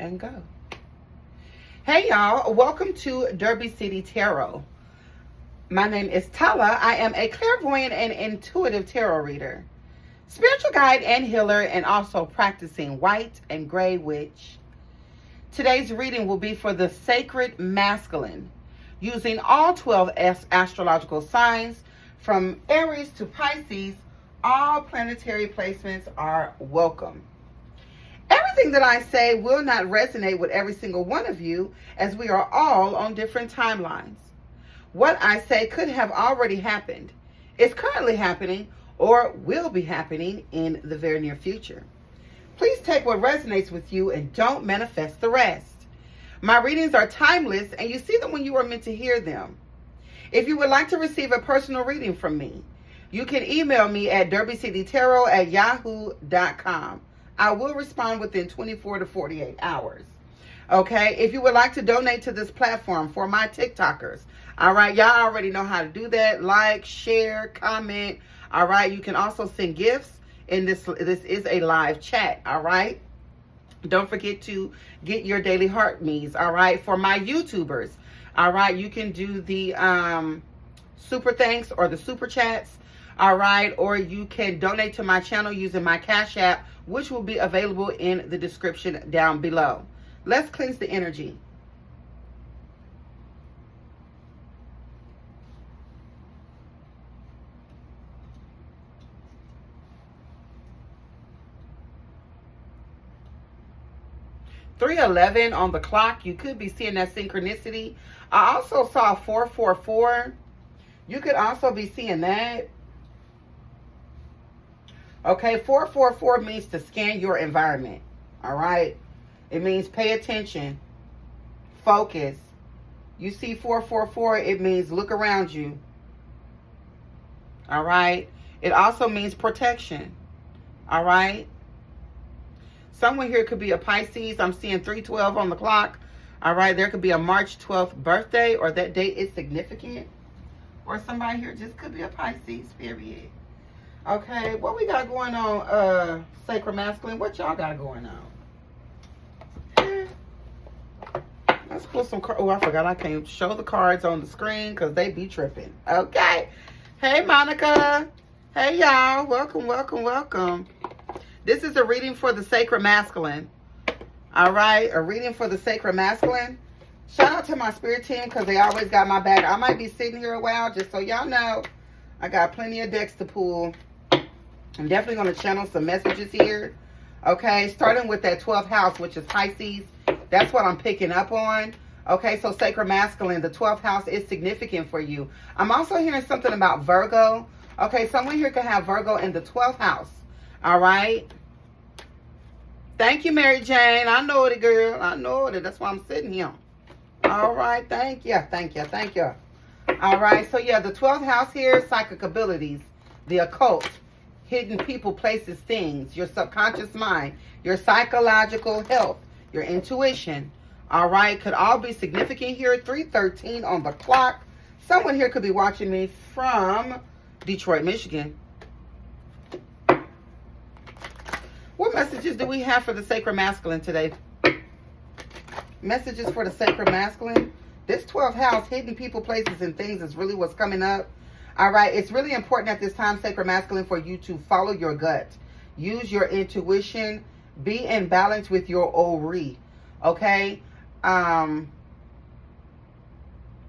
and go. Hey y'all, welcome to Derby City Tarot. My name is Tala. I am a clairvoyant and intuitive tarot reader, spiritual guide and healer, and also practicing white and gray witch. Today's reading will be for the sacred masculine, using all 12 astrological signs from Aries to Pisces. All planetary placements are welcome. Everything that I say will not resonate with every single one of you, as we are all on different timelines. What I say could have already happened, is currently happening, or will be happening in the very near future. Please take what resonates with you and don't manifest the rest. My readings are timeless, and you see them when you are meant to hear them. If you would like to receive a personal reading from me, you can email me at DerbyCityTarot@yahoo.com. I will respond within 24 to 48 hours. Okay, if you would like to donate to this platform for my TikTokers, all right, y'all already know how to do that. Like, share, comment. All right, you can also send gifts. And this is a live chat. All right, don't forget to get your daily heart me's. All right, for my YouTubers, all right, you can do the super thanks or the super chats. All right, or you can donate to my channel using my Cash App, which will be available in the description down below. Let's cleanse the energy. .311 on the clock. You could be seeing that synchronicity. I also saw 444. You could also be seeing that. Okay, 444 means to scan your environment. All right, it means pay attention, focus. You see 444, it means look around you. All right, it also means protection. All right, someone here could be a Pisces. I'm seeing 312 on the clock. All right, there could be a March 12th birthday, or that date is significant. Or somebody here just could be a Pisces, period. Okay, what we got going on, Sacred Masculine? What y'all got going on? Let's pull some cards. Oh, I forgot I can't show the cards on the screen because they be tripping. Okay. Hey, Monica. Hey, y'all. Welcome, welcome, welcome. This is a reading for the Sacred Masculine. All right, a reading for the Sacred Masculine. Shout out to my spirit team because they always got my back. I might be sitting here a while, just so y'all know. I got plenty of decks to pull. I'm definitely going to channel some messages here. Okay, starting with that 12th house, which is Pisces. That's what I'm picking up on. Okay, so Sacred Masculine, the 12th house is significant for you. I'm also hearing something about Virgo. Okay, someone here can have Virgo in the 12th house. All right. Thank you, Mary Jane. I know it, girl. I know it. That's why I'm sitting here. All right, thank you. Thank you. Thank you. All right, so yeah, the 12th house here, psychic abilities, the occult, hidden people, places, things, your subconscious mind, your psychological health, your intuition. All right, could all be significant here. 313 on the clock. Someone here could be watching me from Detroit, Michigan. What messages do we have for the Sacred Masculine today? Messages for the Sacred Masculine. This 12th house, hidden people, places, and things is really what's coming up. All right, it's really important at this time, Sacred Masculine, for you to follow your gut. Use your intuition. Be in balance with your Ori. Okay?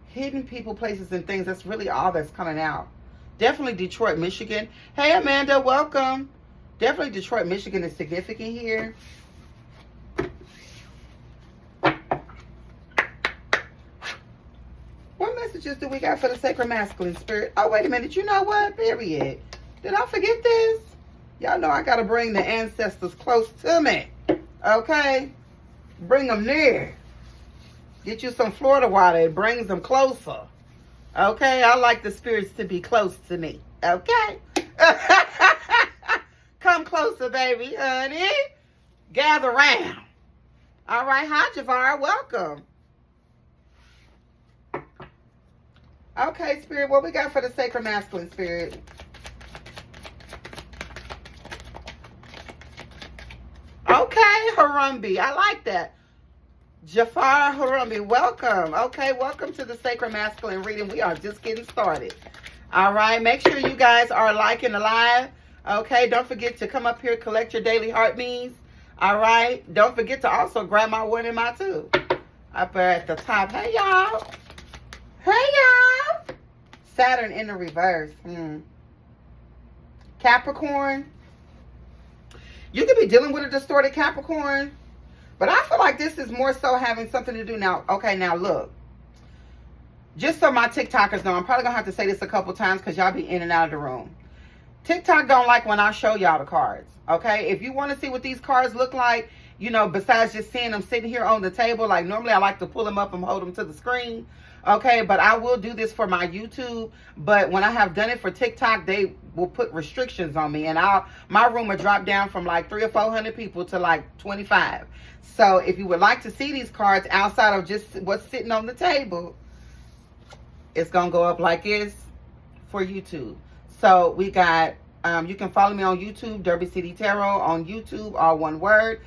Hidden people, places, and things. That's really all that's coming out. Definitely Detroit, Michigan. Hey, Amanda, welcome. Definitely Detroit, Michigan is significant here. What messages do we got for the Sacred Masculine, Spirit? Oh, wait a minute. You know what? Period. Did I forget this? Y'all know I got to bring the ancestors close to me. Okay? Bring them near. Get you some Florida water. It brings them closer. Okay? I like the spirits to be close to me. Okay? Come closer, baby, honey. Gather round. All right. Hi, Javar. Welcome. Okay, Spirit, what we got for the Sacred Masculine, Spirit? Okay, Harambe. I like that. Jafar Harumbi, welcome. Okay, welcome to the Sacred Masculine reading. We are just getting started. All right, make sure you guys are liking the live. Okay, don't forget to come up here, collect your daily heart means. All right, don't forget to also grab my one and my two up there at the top. Hey, y'all. Hey, y'all. Saturn in the reverse. Capricorn. You could be dealing with a distorted Capricorn. But I feel like this is more so having something to do now. Okay, now look. Just so my TikTokers know, I'm probably going to have to say this a couple times because y'all be in and out of the room. TikTok don't like when I show y'all the cards. Okay? If you want to see what these cards look like, you know, besides just seeing them sitting here on the table, like normally I like to pull them up and hold them to the screen. Okay, but I will do this for my YouTube. But when I have done it for TikTok, they will put restrictions on me. And my room will drop down from like 300 or 400 people to like 25. So if you would like to see these cards outside of just what's sitting on the table, it's going to go up like this for YouTube. So we got, you can follow me on YouTube, DerbyCityTarot on YouTube, all one word.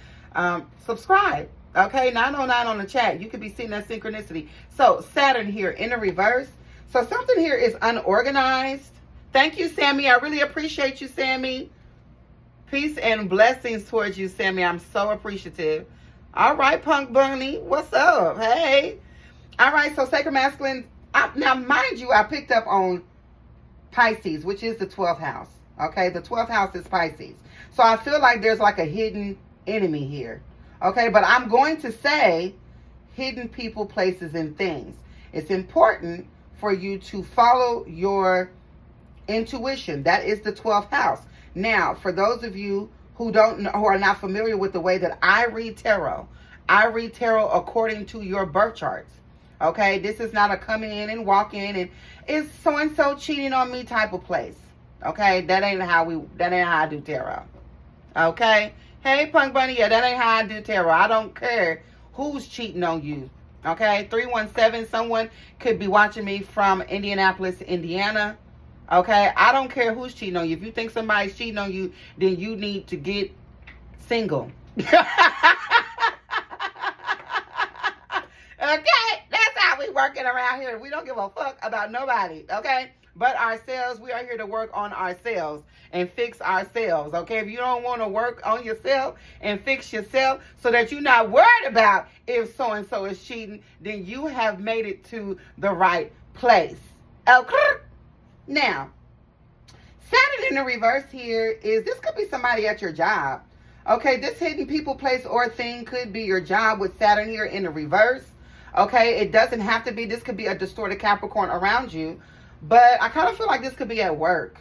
Subscribe. Okay, 909 on the chat. You could be seeing that synchronicity. So Saturn here in the reverse. So something here is unorganized. Thank you, Sammy. I really appreciate you, Sammy. Peace and blessings towards you, Sammy. I'm so appreciative. All right, Punk Bunny. What's up? Hey. All right, so Sacred Masculine. Now, mind you, I picked up on Pisces, which is the 12th house. Okay, the 12th house is Pisces. So I feel like there's like a hidden enemy here. Okay, but I'm going to say hidden people, places, and things. It's important for you to follow your intuition. That is the 12th house. Now, for those of you who are not familiar with the way that I read tarot according to your birth charts. Okay, this is not a come in and walk in and is so and so cheating on me type of place. Okay, that ain't how I do tarot. Okay, hey Punk Bunny, yeah, that ain't how I do tarot. I don't care who's cheating on you. Okay, 317. Someone could be watching me from Indianapolis, Indiana. Okay, I don't care who's cheating on you. If you think somebody's cheating on you, then you need to get single. Okay, that's how we working around here. We don't give a fuck about nobody, okay? But ourselves. We are here to work on ourselves and fix ourselves, okay? If you don't want to work on yourself and fix yourself so that you're not worried about if so-and-so is cheating, then you have made it to the right place, okay? Now, Saturn in the reverse here is, this could be somebody at your job. Okay, this hidden people, place, or thing could be your job with Saturn here in the reverse. Okay, it doesn't have to be. This could be a distorted Capricorn around you. But I kind of feel like this could be at work.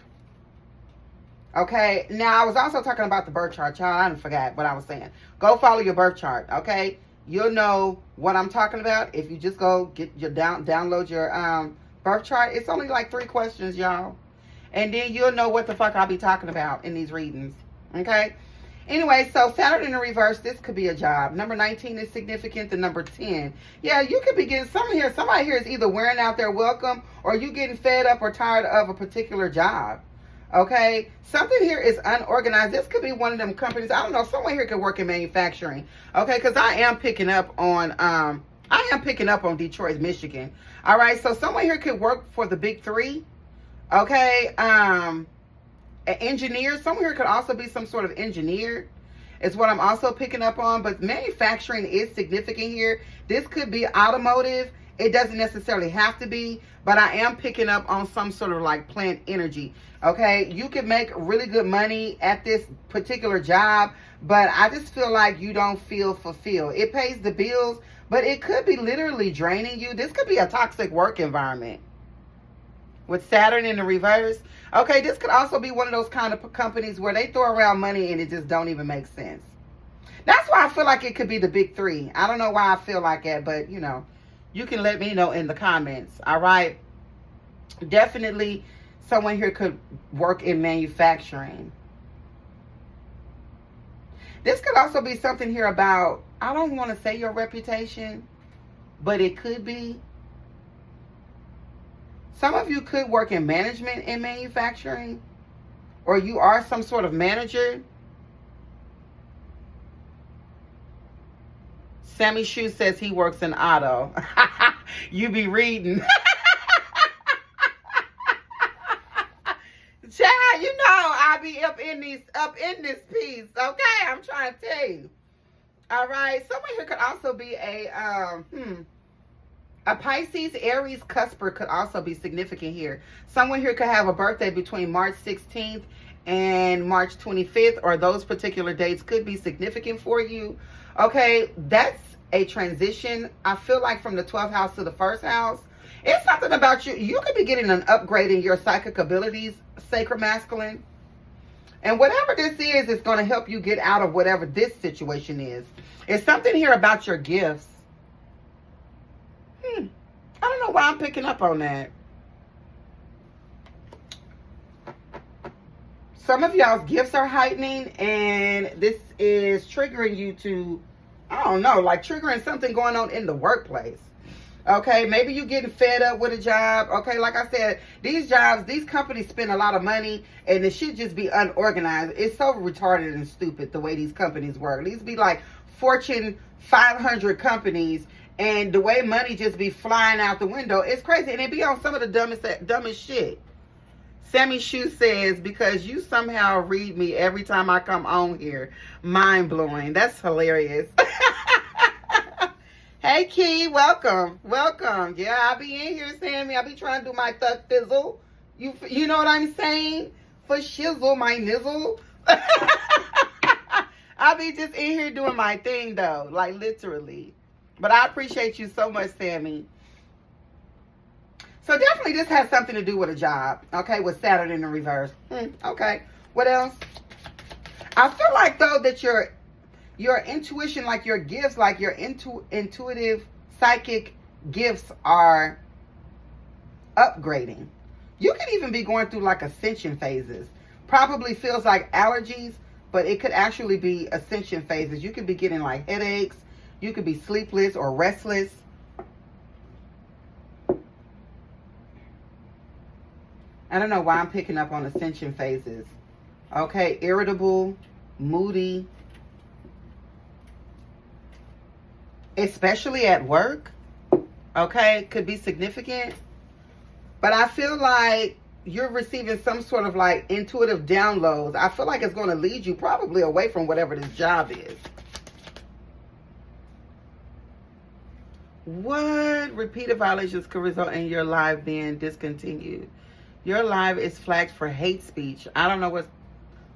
Okay, now I was also talking about the birth chart. Y'all, I forgot what I was saying. Go follow your birth chart, okay? You'll know what I'm talking about if you just go get your download your birth chart. It's only like 3 questions, y'all. And then you'll know what the fuck I'll be talking about in these readings. Okay? Anyway, so Saturn in the reverse, this could be a job. Number 19 is significant. The number 10. Yeah, you could be getting somebody here is either wearing out their welcome or you getting fed up or tired of a particular job. Okay? Something here is unorganized. This could be one of them companies. I don't know. Someone here could work in manufacturing. Okay? Because I am picking up on Detroit, Michigan. All right, so someone here could work for the big 3. Okay, an engineer. Someone here could also be some sort of engineer, is what I'm also picking up on. But manufacturing is significant here. This could be automotive. It doesn't necessarily have to be, but I am picking up on some sort of like plant energy. Okay, you could make really good money at this particular job, but I just feel like you don't feel fulfilled. It pays the bills, but it could be literally draining you. This could be a toxic work environment with Saturn in the reverse. Okay, this could also be one of those kind of companies where they throw around money and it just don't even make sense. That's why I feel like it could be the big 3. I don't know why I feel like that, but you know, you can let me know in the comments. All right, definitely someone here could work in manufacturing. This could also be something here about, I don't want to say your reputation, but it could be. Some of you could work in management in manufacturing, or you are some sort of manager. Sammy Shu says he works in auto. You be reading. Child, you know I be up in this piece. Okay, I'm trying to tell you. All right, someone here could also be a Pisces, Aries, cusper could also be significant here. Someone here could have a birthday between March 16th and March 25th, or those particular dates could be significant for you. Okay, that's a transition. I feel like from the 12th house to the first house, it's something about you. You could be getting an upgrade in your psychic abilities, sacred masculine. And whatever this is going to help you get out of whatever this situation is. It's something here about your gifts. I don't know why I'm picking up on that. Some of y'all's gifts are heightening, and this is triggering you to, I don't know, like triggering something going on in the workplace. Okay, maybe you're getting fed up with a job. Okay, like I said, these jobs, these companies spend a lot of money, and it should just be unorganized. It's so retarded and stupid the way these companies work. These be like Fortune 500 companies, and the way money just be flying out the window, it's crazy. And it be on some of the dumbest shit. Sammy Shu says, because you somehow read me every time I come on here. Mind blowing. That's hilarious. Hey, Key, welcome. Welcome. Yeah, I be in here, Sammy. I be trying to do my thug fizzle. You know what I'm saying? For shizzle, my nizzle. I be just in here doing my thing, though. Like, literally. But I appreciate you so much, Sammy. So, definitely this has something to do with a job. Okay, with Saturn in the reverse. Okay. What else? I feel like, though, that your intuition, like your gifts, like your intuitive psychic gifts are upgrading. You could even be going through like ascension phases. Probably feels like allergies, but it could actually be ascension phases. You could be getting like headaches. You could be sleepless or restless. I don't know why I'm picking up on ascension phases. Okay, irritable, moody. Especially at work, okay, could be significant. But I feel like you're receiving some sort of like intuitive downloads. I feel like it's going to lead you probably away from whatever this job is. What repeated violations could result in your live being discontinued? Your live is flagged for hate speech. I don't know what,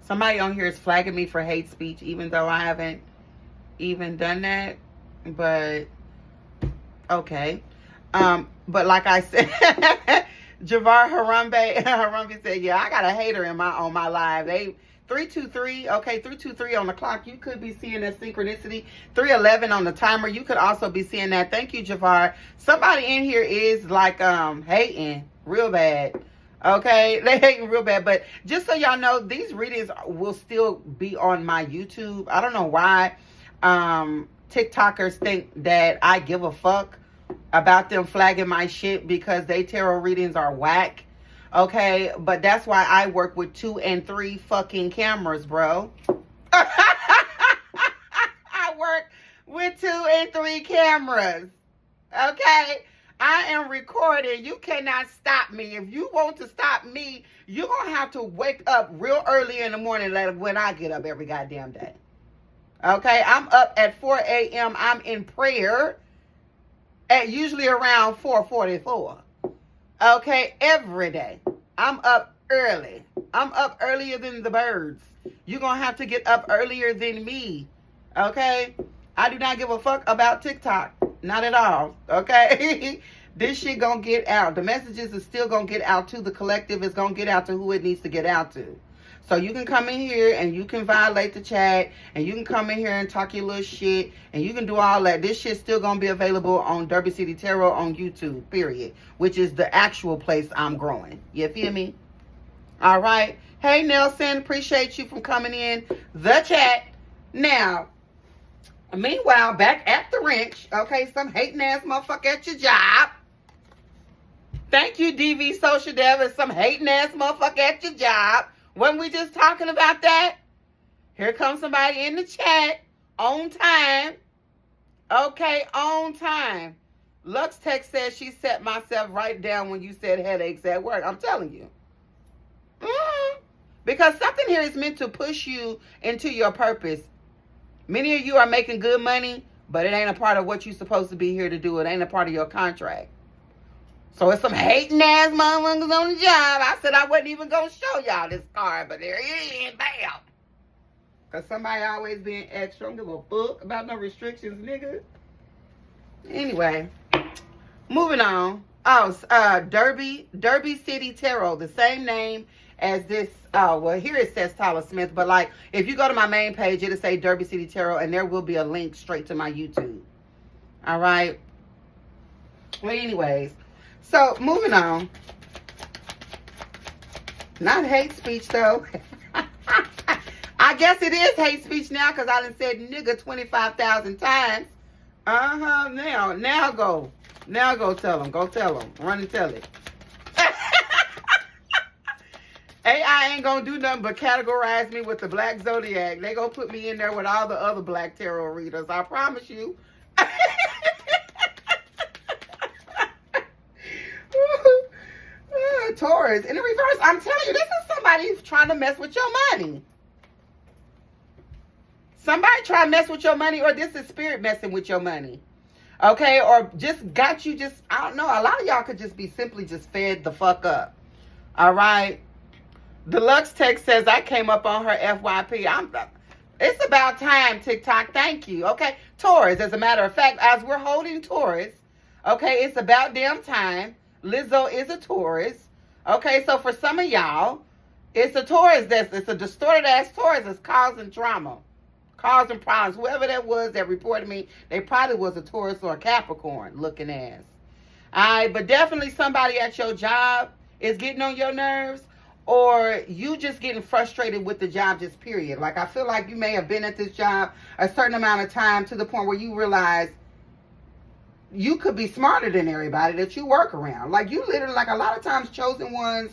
somebody on here is flagging me for hate speech, even though I haven't even done that. But okay, but like I said, Javar Harambe said, yeah, I got a hater on my live. They 323, okay, 323 on the clock. You could be seeing that synchronicity. 311 on the timer. You could also be seeing that. Thank you, Javar. Somebody in here is like hating real bad. Okay, they hating real bad. But just so y'all know, these readings will still be on my YouTube. I don't know why. TikTokers think that I give a fuck about them flagging my shit because they tarot readings are whack. Okay, but that's why I work with 2 and 3 fucking cameras, bro. I work with 2 and 3 cameras. Okay, I am recording. You cannot stop me. If you want to stop me, you're gonna have to wake up real early in the morning, like when I get up every goddamn day. Okay, I'm up at 4 a.m. I'm in prayer at usually around 4:44. Okay, every day. I'm up early. I'm up earlier than the birds. You're going to have to get up earlier than me. Okay? I do not give a fuck about TikTok. Not at all. Okay? This shit going to get out. The messages are still going to get out to the collective. It's going to get out to who it needs to get out to. So you can come in here and you can violate the chat, and you can come in here and talk your little shit, and you can do all that. This shit's still going to be available on Derby City Tarot on YouTube, period, which is the actual place I'm growing. You feel me? All right. Hey, Nelson, appreciate you for coming in the chat. Now, meanwhile, back at the wrench, okay, some hating ass motherfucker at your job. Thank you, DV Social Dev, and some hating ass motherfucker at your job. Wasn't we just talking about that? Here comes somebody in the chat on time. Okay, on time. Lux Tech says she set myself right down when you said headaches at work. I'm telling you. Because something here is meant to push you into your purpose. Many of you are making good money, but it ain't a part of what you're supposed to be here to do. It ain't a part of your contract. So it's some hating ass motherfuckers on the job. I said I wasn't even going to show y'all this card, but there it is. Bam. Because somebody always being extra. I don't give a fuck about no restrictions, nigga. Anyway, moving on. Oh, DerbyCityTarot, the same name as this. Oh, well, here it says Tyler Smith, but like, if you go to my main page, it'll say DerbyCityTarot, and there will be a link straight to my YouTube. All right. Well, anyways, so moving on. Not hate speech, though. I guess it is hate speech now because I done said nigga 25,000 times. Now go. Now go tell them. Go tell them. Run and tell it. AI ain't gonna do nothing but categorize me with the Black Zodiac. They gonna put me in there with all the other Black Tarot readers. I promise you. Taurus. In the reverse, I'm telling you, this is somebody trying to mess with your money. Somebody try to mess with your money, or this is spirit messing with your money. Okay, or just got you just, I don't know. A lot of y'all could just be simply just fed the fuck up. All right. Deluxe Tech says, I came up on her FYP. It's about time, TikTok. Thank you. Okay. Taurus, as a matter of fact, as we're holding Taurus, okay, it's about damn time. Lizzo is a Taurus. Okay, so for some of y'all, it's a Taurus it's a distorted ass Taurus that's causing drama, causing problems. Whoever that was that reported me, they probably was a Taurus or a Capricorn looking ass. All right, but definitely somebody at your job is getting on your nerves, or you just getting frustrated with the job, just period. Like, I feel like you may have been at this job a certain amount of time to the point where you realize you could be smarter than everybody that you work around. Like, you literally, like, a lot of times chosen ones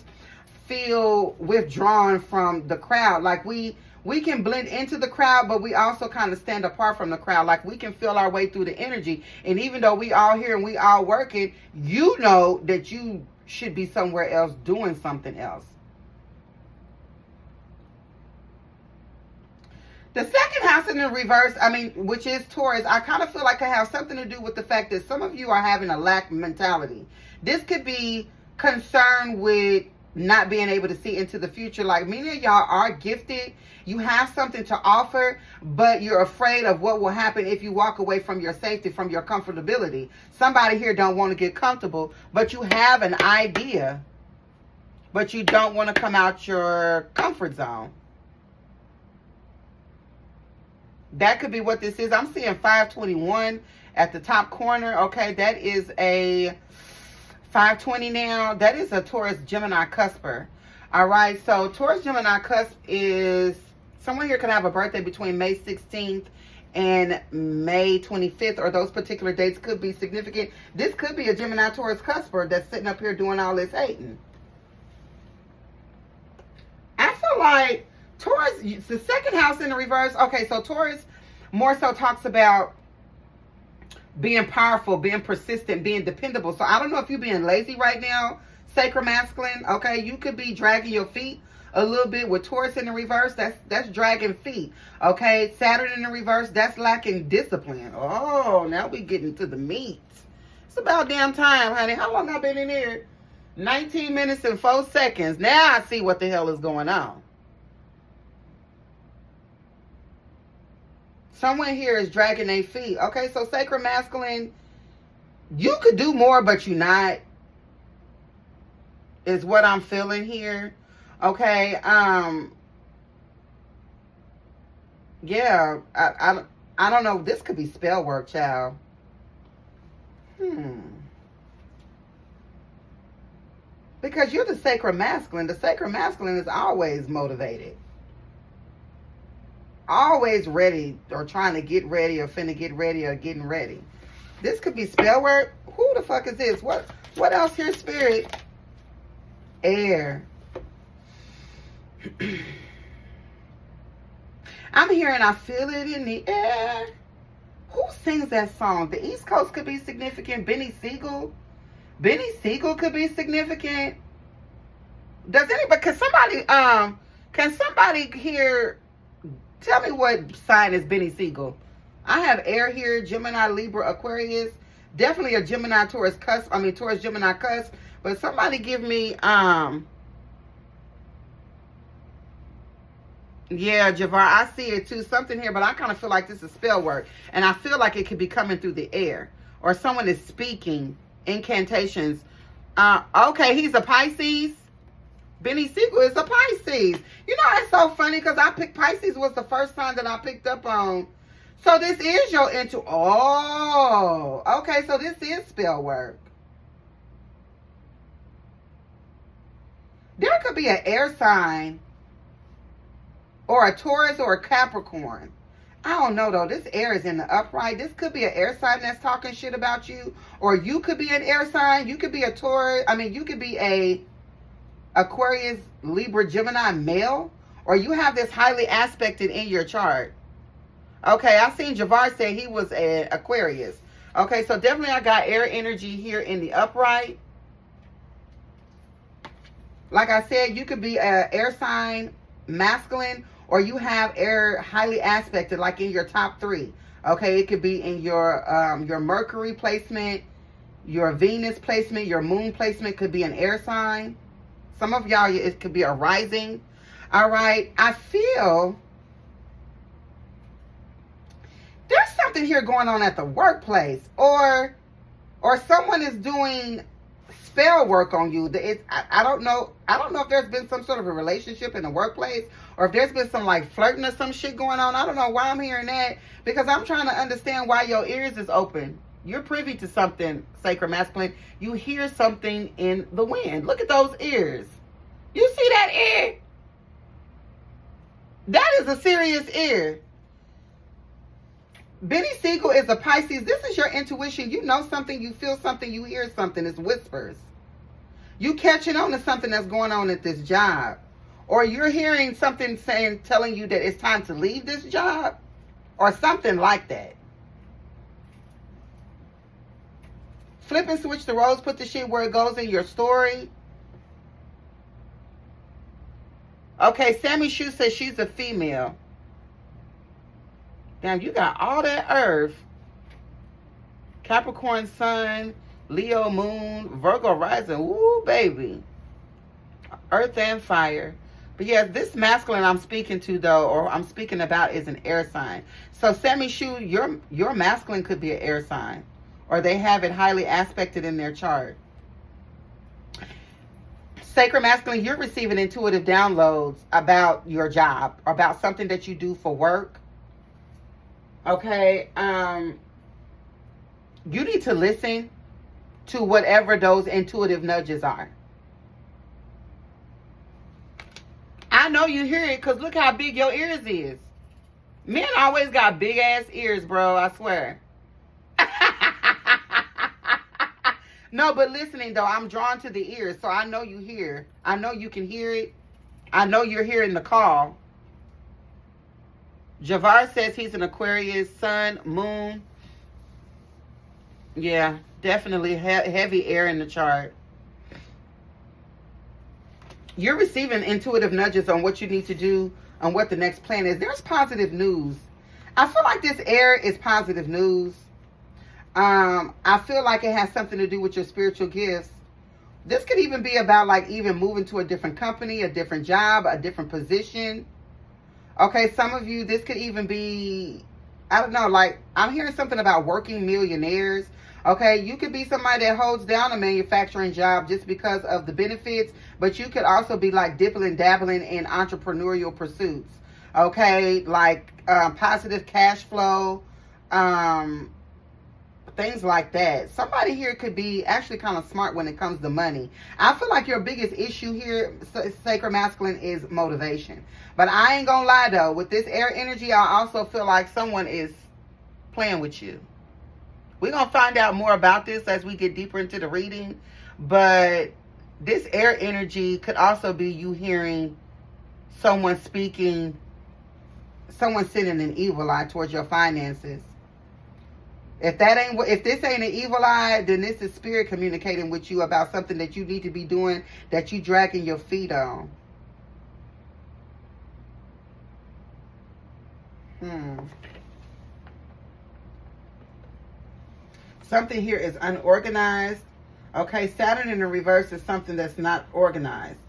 feel withdrawn from the crowd. Like, we can blend into the crowd, but we also kind of stand apart from the crowd. Like, we can feel our way through the energy. And even though we all here and we all working, you know that you should be somewhere else doing something else. The second house in the reverse, which is Taurus, I kind of feel like it has something to do with the fact that some of you are having a lack mentality. This could be concerned with not being able to see into the future. Like, many of y'all are gifted. You have something to offer, but you're afraid of what will happen if you walk away from your safety, from your comfortability. Somebody here don't want to get comfortable, but you have an idea, but you don't want to come out your comfort zone. That could be what this is. I'm seeing 521 at the top corner. Okay, that is a 520 now. That is a Taurus Gemini cusper. All right, so Taurus Gemini cusp is, someone here could have a birthday between May 16th and May 25th, or those particular dates could be significant. This could be a Gemini Taurus cusper that's sitting up here doing all this hating. I feel like Taurus, the second house in the reverse. Okay, so Taurus more so talks about being powerful, being persistent, being dependable. So I don't know if you're being lazy right now, sacral masculine. Okay, you could be dragging your feet a little bit with Taurus in the reverse. That's dragging feet. Okay, Saturn in the reverse, that's lacking discipline. Oh, now we getting to the meat. It's about damn time, honey. How long I been in here? 19 minutes and 4 seconds. Now I see what the hell is going on. Someone here is dragging their feet. Okay, so sacral masculine, you could do more, but you're not, is what I'm feeling here. Okay, yeah, I don't know. This could be spell work, child. Because you're the sacral masculine. The sacral masculine is always motivated. Always ready, or trying to get ready, or finna get ready, or getting ready. This could be spell work. Who the fuck is this? What else here, spirit? Air. I'm hearing, I feel it in the air. Who sings that song? The East Coast could be significant. Benny Siegel. Benny Siegel could be significant. Does anybody, can somebody here tell me what sign is Benny Siegel? I have air here, Gemini, Libra, Aquarius. Definitely a Gemini, Taurus cusp. Taurus, Gemini cusp. But somebody give me, yeah, Javar, I see it too. Something here, but I kind of feel like this is spell work. And I feel like it could be coming through the air. Or someone is speaking incantations. Okay, he's a Pisces. Benny Siegel is a Pisces. You know, it's so funny because I picked Pisces was the first sign that I picked up on. So this is your oh, okay, so this is spell work. There could be an air sign or a Taurus or a Capricorn. I don't know though. This air is in the upright. This could be an air sign that's talking shit about you. Or you could be an air sign. You could be a Taurus. You could be a Aquarius, Libra, Gemini male. Or you have this highly aspected in your chart. Okay, I seen Javar say he was an Aquarius. Okay, so definitely I got air energy here in the upright. Like I said, you could be an air sign, masculine, or you have air highly aspected, like in your top 3. Okay, it could be in your Mercury placement, your Venus placement, your moon placement could be an air sign. Some of y'all, it could be a rising. All right, I feel there's something here going on at the workplace, or someone is doing spell work on you. I don't know if there's been some sort of a relationship in the workplace, or if there's been some like flirting or some shit going on. I don't know why I'm hearing that, because I'm trying to understand why your ears is open. You're privy to something, Sacral Masculine. You hear something in the wind. Look at those ears. You see that ear? That is a serious ear. Benny Siegel is a Pisces. This is your intuition. You know something, you feel something, you hear something. It's whispers. You catching on to something that's going on at this job. Or you're hearing something telling you that it's time to leave this job. Or something like that. Flip and switch the roles. Put the shit where it goes in your story. Okay, Sammy Shu says she's a female. Damn, you got all that earth. Capricorn sun, Leo moon, Virgo rising. Woo, baby. Earth and fire. But yeah, this masculine I'm speaking to though, or I'm speaking about, is an air sign. So Sammy Shu, your masculine could be an air sign. Or they have it highly aspected in their chart. Sacred Masculine, you're receiving intuitive downloads about your job, about something that you do for work. Okay, you need to listen to whatever those intuitive nudges are. I know you hear it because look how big your ears is. Men always got big ass ears, bro, I swear. No, but listening though, I'm drawn to the ears, so I know you hear. I know you can hear it. I know you're hearing the call. Javar says he's an Aquarius, sun, moon. Yeah, definitely heavy air in the chart. You're receiving intuitive nudges on what you need to do, on what the next plan is. There's positive news. I feel like this air is positive news. I feel like it has something to do with your spiritual gifts. This could even be about like even moving to a different company, a different job, a different position. Okay, some of you, this could even be, I don't know, like I'm hearing something about working millionaires. Okay, you could be somebody that holds down a manufacturing job just because of the benefits, but you could also be like dipping and dabbling in entrepreneurial pursuits. Okay, like positive cash flow, things like that. Somebody here could be actually kind of smart when it comes to money. I feel like your biggest issue here, Sacred Masculine, is motivation. But I ain't gonna lie though, with this air energy, I also feel like someone is playing with you. We're gonna find out more about this as we get deeper into the reading. But this air energy could also be you hearing someone speaking, someone sending an evil eye towards your finances. If this ain't an evil eye, then this is spirit communicating with you about something that you need to be doing that you dragging your feet on. Something here is unorganized. Okay, Saturn in the reverse is something that's not organized.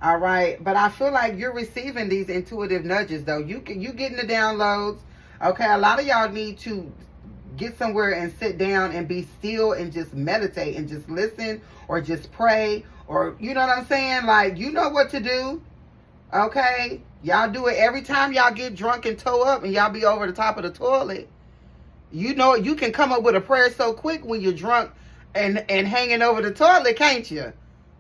All right, but I feel like you're receiving these intuitive nudges, though. You getting the downloads. Okay, a lot of y'all need to get somewhere and sit down and be still and just meditate and just listen or just pray, or you know what I'm saying? Like, you know what to do. Okay, y'all do it every time y'all get drunk and toe up and y'all be over the top of the toilet. You know, you can come up with a prayer so quick when you're drunk and hanging over the toilet, can't you?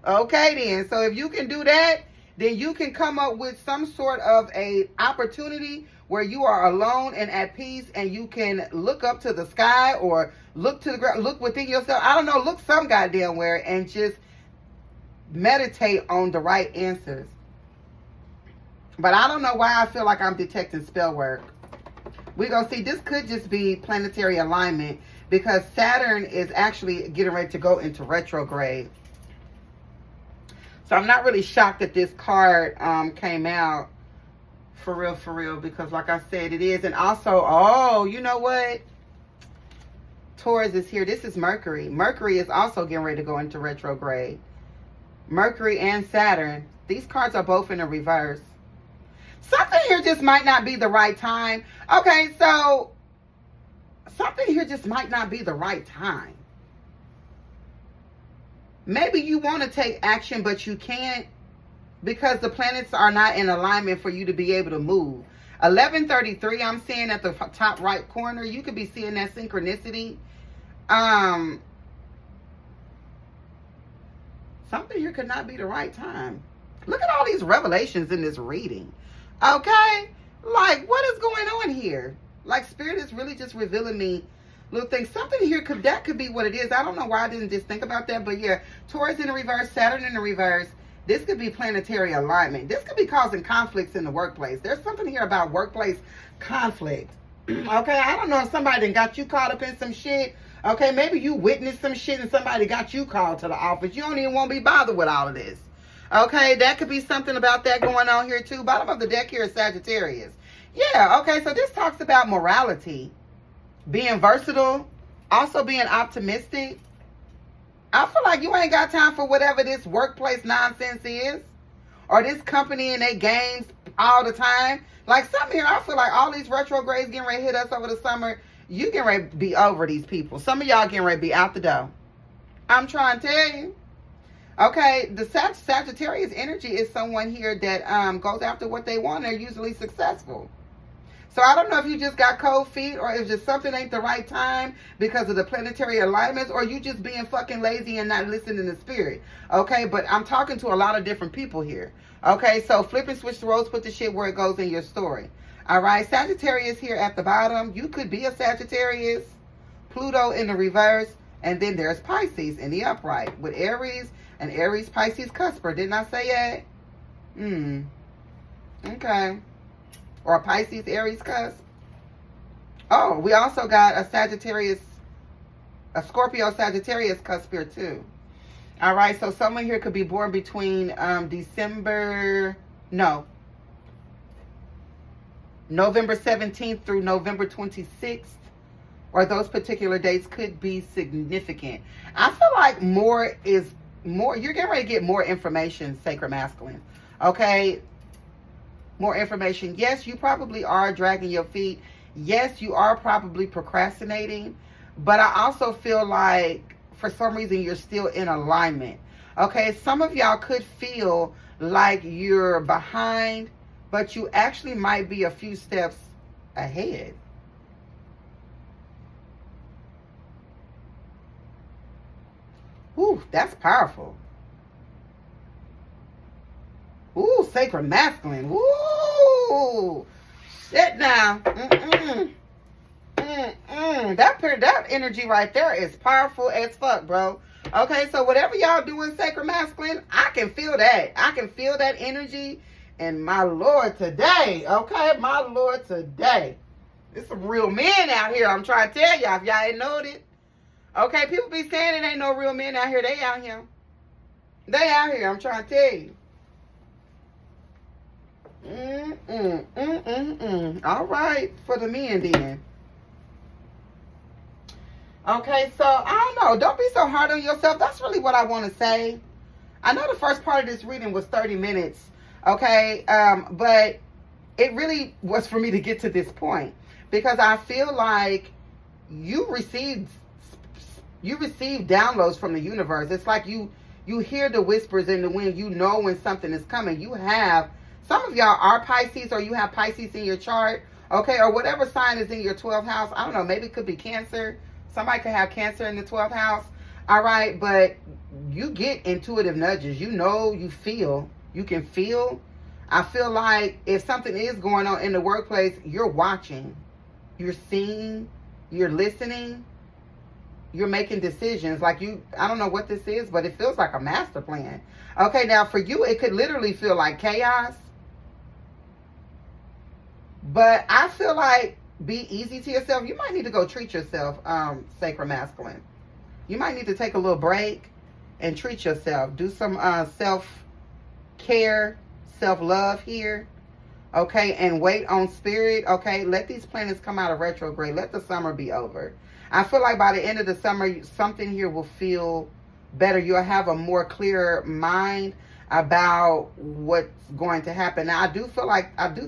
Okay, then. So if you can do that, then you can come up with some sort of a opportunity where you are alone and at peace, and you can look up to the sky or look to the ground, look within yourself. I don't know, look some goddamn where and just meditate on the right answers. But I don't know why I feel like I'm detecting spell work. We're going to see, this could just be planetary alignment because Saturn is actually getting ready to go into retrograde. So I'm not really shocked that this card came out for real, because like I said, it is. And also, oh, you know what? Taurus is here. This is Mercury. Mercury is also getting ready to go into retrograde. Mercury and Saturn. These cards are both in the reverse. Something here just might not be the right time. Okay, so something here just might not be the right time. Maybe you want to take action, but you can't because the planets are not in alignment for you to be able to move. 1133, I'm seeing at the top right corner. You could be seeing that synchronicity. Something here could not be the right time. Look at all these revelations in this reading. Okay? Like, what is going on here? Like, Spirit is really just revealing me little things. Something here could be what it is. I don't know why I didn't just think about that. But yeah, Taurus in the reverse, Saturn in the reverse. This could be planetary alignment. This could be causing conflicts in the workplace. There's something here about workplace conflict. Okay, I don't know if somebody done got you caught up in some shit. Okay, maybe you witnessed some shit and somebody got you called to the office. You don't even want to be bothered with all of this. Okay, that could be something about that going on here too. Bottom of the deck here is Sagittarius. Yeah, okay, so this talks about morality, being versatile, also being optimistic. I feel like you ain't got time for whatever this workplace nonsense is, or this company and they games all the time. Like, some here, I feel like all these retrogrades getting ready to hit us over the summer. You getting ready to be over these people. Some of y'all getting ready to be out the door. I'm trying to tell you. Okay, the Sagittarius energy is someone here that goes after what they want. They're usually successful. So I don't know if you just got cold feet, or if just something ain't the right time because of the planetary alignments, or you just being fucking lazy and not listening to spirit. Okay, but I'm talking to a lot of different people here. Okay, so flip and switch the roles, put the shit where it goes in your story. All right, Sagittarius here at the bottom. You could be a Sagittarius, Pluto in the reverse, and then there's Pisces in the upright with Aries and Aries Pisces cusper. Didn't I say that? Okay. Or a Pisces Aries cusp. Oh, we also got a Sagittarius, a Scorpio Sagittarius cusp here too. All right, so someone here could be born between November 17th through November 26th, or those particular dates could be significant. I feel like more is more. You're getting ready to get more information, Sacred Masculine. Okay, more information. Yes, you probably are dragging your feet. Yes, you are probably procrastinating, but I also feel like for some reason you're still in alignment. Okay, some of y'all could feel like you're behind, but you actually might be a few steps ahead. Ooh, that's powerful. Ooh, Sacred Masculine. Ooh, shit now. That energy right there is powerful as fuck, bro. Okay, so whatever y'all doing, Sacred Masculine, I can feel that. I can feel that energy. And my Lord today, okay, my Lord today. There's some real men out here. I'm trying to tell y'all. If y'all ain't noticed. Okay, people be saying it ain't no real men out here. They out here. They out here. I'm trying to tell you. All right. For the men then. Okay, so I don't know. Don't be so hard on yourself. That's really what I want to say. I know the first part of this reading was 30 minutes. Okay, but it really was for me to get to this point. Because I feel like you received downloads from the universe. It's like you hear the whispers in the wind. You know when something is coming. You have, some of y'all are Pisces, or you have Pisces in your chart. Okay, or whatever sign is in your 12th house. I don't know, maybe it could be Cancer. Somebody could have Cancer in the 12th house. All right, but you get intuitive nudges. You know, you feel. You can feel. I feel like if something is going on in the workplace, you're watching. You're seeing. You're listening. You're making decisions. Like I don't know what this is, but it feels like a master plan. Okay, now for you, it could literally feel like chaos. But I feel like be easy to yourself. You might need to go treat yourself, Sacral Masculine. You might need to take a little break and treat yourself. Do some self-care, self-love here. Okay, and wait on spirit. Okay, let these planets come out of retrograde. Let the summer be over. I feel like by the end of the summer, something here will feel better. You'll have a more clear mind about what's going to happen. Now, I do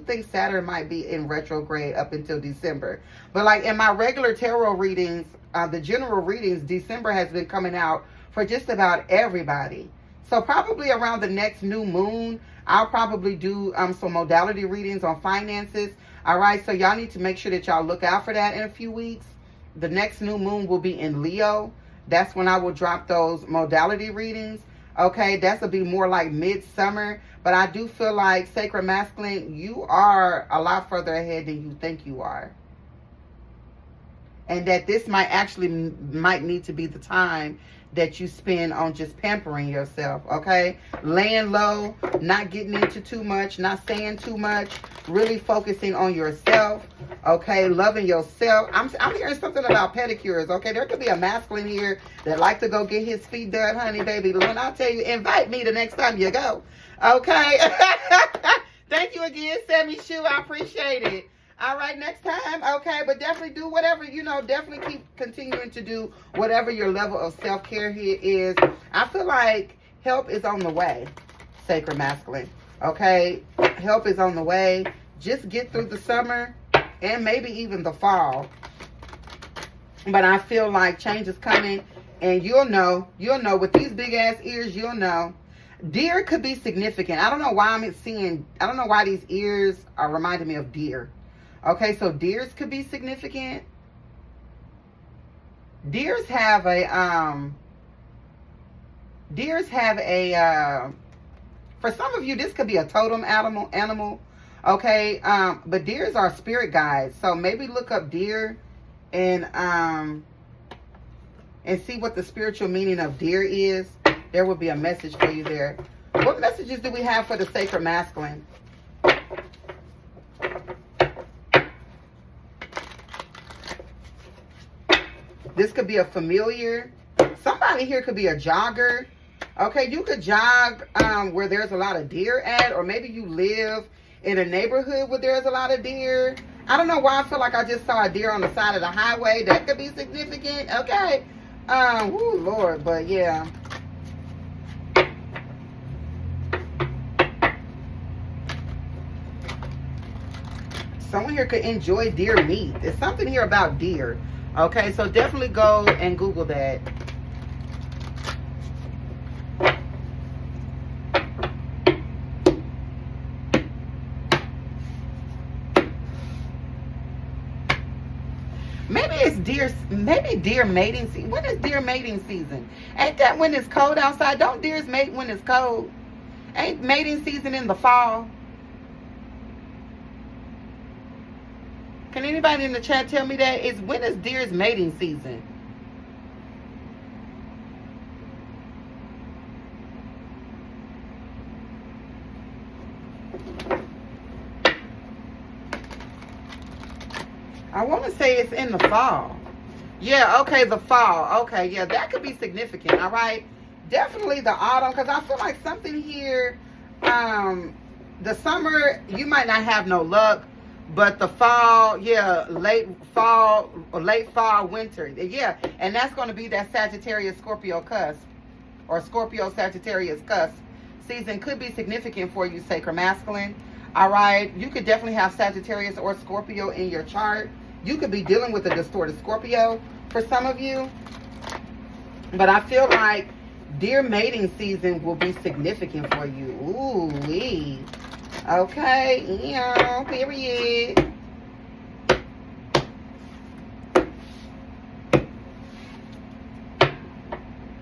think Saturn might be in retrograde up until December. But like in my regular tarot readings, the general readings, December has been coming out for just about everybody. So probably around the next new moon, I'll probably do some modality readings on finances. All right, so y'all need to make sure that y'all look out for that in a few weeks. The next new moon will be in Leo. That's when I will drop those modality readings. Okay, that's will be more like midsummer. But I do feel like, Sacred Masculine, you are a lot further ahead than you think you are. And that this might need to be the time that you spend on just pampering yourself, okay? Laying low, not getting into too much, not saying too much, really focusing on yourself, okay? Loving yourself. I'm hearing something about pedicures, okay? There could be a masculine here that like to go get his feet done, honey, baby. When I tell you, invite me the next time you go, okay? Thank you again, Sammy Shu. I appreciate it. All right, next time, okay, but definitely do whatever, definitely keep continuing to do whatever your level of self-care here is. I feel like help is on the way, Sacred Masculine, okay? Help is on the way. Just get through the summer and maybe even the fall. But I feel like change is coming, and you'll know with these big-ass ears, you'll know. Deer could be significant. I don't know why I don't know why these ears are reminding me of deer. Okay, so deers could be significant. Deers have a for some of you, this could be a totem animal. Okay, but deers are spirit guides. So maybe look up deer and see what the spiritual meaning of deer is. There will be a message for you there. What messages do we have for the Sacred Masculine? This could be a familiar. Somebody here could be a jogger. Okay, you could jog where there's a lot of deer at, or maybe you live in a neighborhood where there's a lot of deer. I don't know why I feel like I just saw a deer on the side of the highway. That could be significant. Okay. Woo, Lord, but yeah. Someone here could enjoy deer meat. There's something here about deer. Okay, so definitely go and Google that. Maybe deer mating season. When is deer mating season? Ain't that when it's cold outside? Don't deers mate when it's cold? Ain't mating season in the fall? Can anybody in the chat tell me that? When is deer's mating season? I want to say it's in the fall. Yeah, okay, the fall. Okay, yeah, that could be significant, all right? Definitely the autumn, because I feel like something here, the summer, you might not have no luck, but the fall, yeah, late fall, winter, yeah, and that's going to be that Sagittarius Scorpio cusp, or Scorpio Sagittarius cusp season could be significant for you, Sacral Masculine. All right, you could definitely have Sagittarius or Scorpio in your chart. You could be dealing with a distorted Scorpio for some of you, but I feel like dear mating season will be significant for you. Ooh-wee. Okay, yeah, period.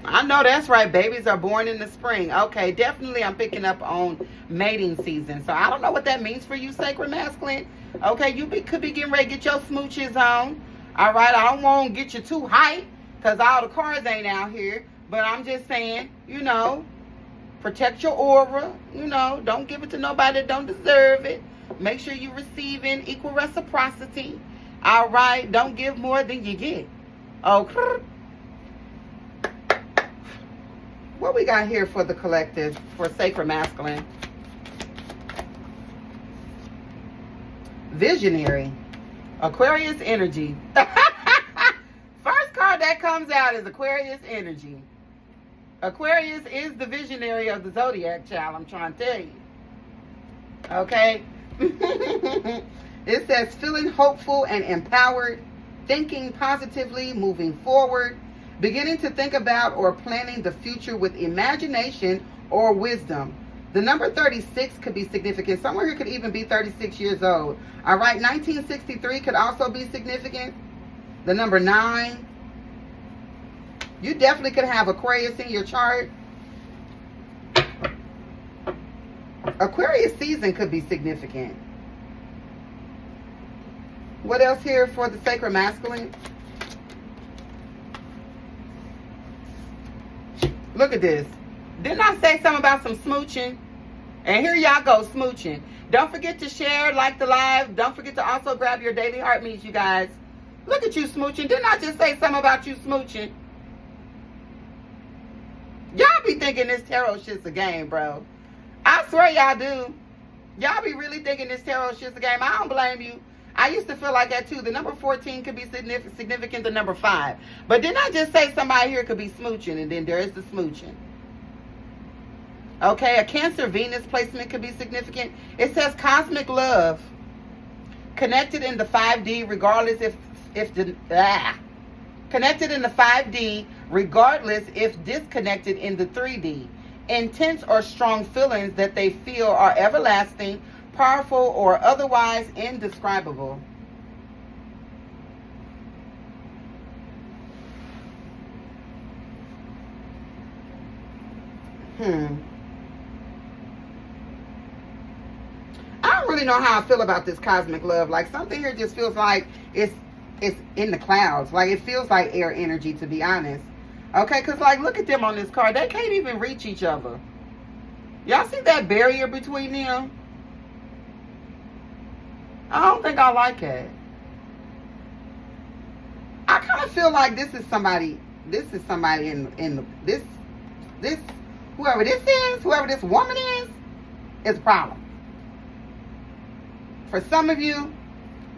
I know that's right. Babies are born in the spring. Okay, definitely I'm picking up on mating season. So I don't know what that means for you, Sacred Masculine. Okay, you could be getting ready to get your smooches on. All right, I don't want to get you too hyped because all the cars ain't out here. But I'm just saying, you know, protect your aura. You know, don't give it to nobody that don't deserve it. Make sure you're receiving equal reciprocity. All right, don't give more than you get. Okay. What we got here for the collective, for Sacred Masculine? Visionary. Aquarius energy. First card that comes out is Aquarius energy. Aquarius is the visionary of the zodiac, child. I'm trying to tell you. Okay? It says feeling hopeful and empowered, thinking positively, moving forward, beginning to think about or planning the future with imagination or wisdom. The number 36 could be significant. Somewhere here could even be 36 years old. All right, 1963 could also be significant. The number 9. You definitely could have Aquarius in your chart. Aquarius season could be significant. What else here for the Sacred Masculine? Look at this. Didn't I say something about some smooching? And here y'all go, smooching. Don't forget to share, like the live. Don't forget to also grab your daily heart meets, you guys. Look at you smooching. Didn't I just say something about you smooching? Y'all be thinking this tarot shit's a game, bro. I swear y'all do. Y'all be really thinking this tarot shit's a game. I don't blame you. I used to feel like that too. The number 14 could be significant, the number 5. But didn't I just say somebody here could be smooching, and then there is the smooching. Okay, a Cancer Venus placement could be significant. It says cosmic love. Connected in the 5D regardless connected in the 5D regardless if disconnected in the 3D. Intense or strong feelings that they feel are everlasting, powerful, or otherwise indescribable. I don't really know how I feel about this cosmic love. Like, something here just feels like it's in the clouds. Like, it feels like air energy, to be honest. Okay, because, like, look at them on this card. They can't even reach each other. Y'all see that barrier between them? I don't think I like it. I kind of feel like this is somebody in this whoever this woman is a problem. For some of you,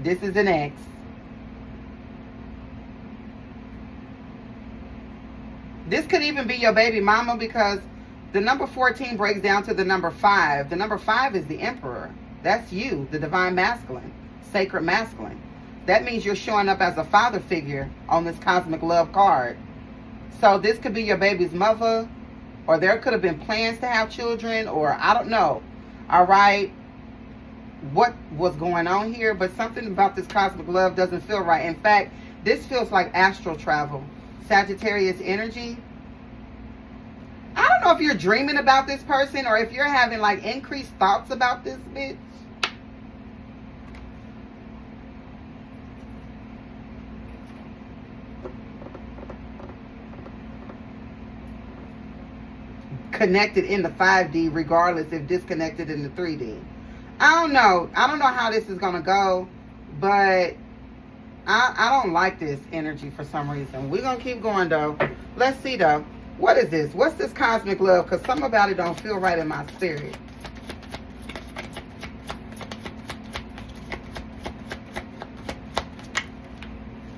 this is an ex. This could even be your baby mama, because the number 14 breaks down to the number 5. The number 5 is the Emperor. That's you, the Divine Masculine, Sacred Masculine. That means you're showing up as a father figure on this cosmic love card. So this could be your baby's mother, or there could have been plans to have children, or I don't know. All right, what was going on here, but something about this cosmic love doesn't feel right. In fact, this feels like astral travel. Sagittarius energy. I don't know if you're dreaming about this person, or if you're having like increased thoughts about this bitch. Connected in the 5D regardless if disconnected in the 3D. I don't know how this is gonna go, but I don't like this energy for some reason. We're going to keep going, though. Let's see, though. What is this? What's this cosmic love? Because something about it don't feel right in my spirit.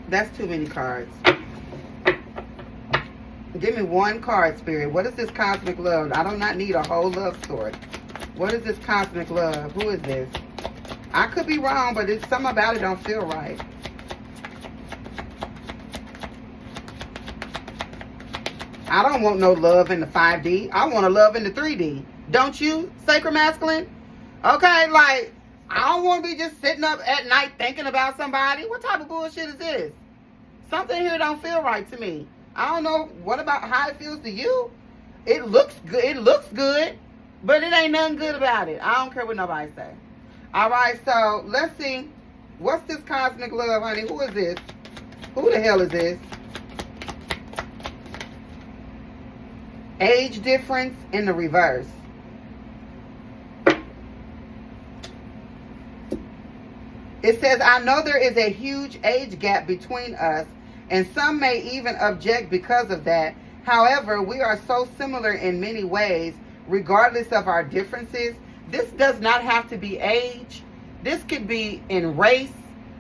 That's too many cards. Give me one card, Spirit. What is this cosmic love? I do not need a whole love story. What is this cosmic love? Who is this? I could be wrong, but it's something about it don't feel right. I don't want no love in the 5D. I want a love in the 3D. Don't you, Sacral Masculine? Okay, like, I don't want to be just sitting up at night thinking about somebody. What type of bullshit is this? Something here don't feel right to me. I don't know what about how it feels to you. It looks good. It looks good, but it ain't nothing good about it. I don't care what nobody say. All right, so let's see. What's this cosmic love, honey? Who is this? Who the hell is this? Age difference in the reverse. It says, I know there is a huge age gap between us, and some may even object because of that. However, we are so similar in many ways, regardless of our differences. This does not have to be age. This could be in race.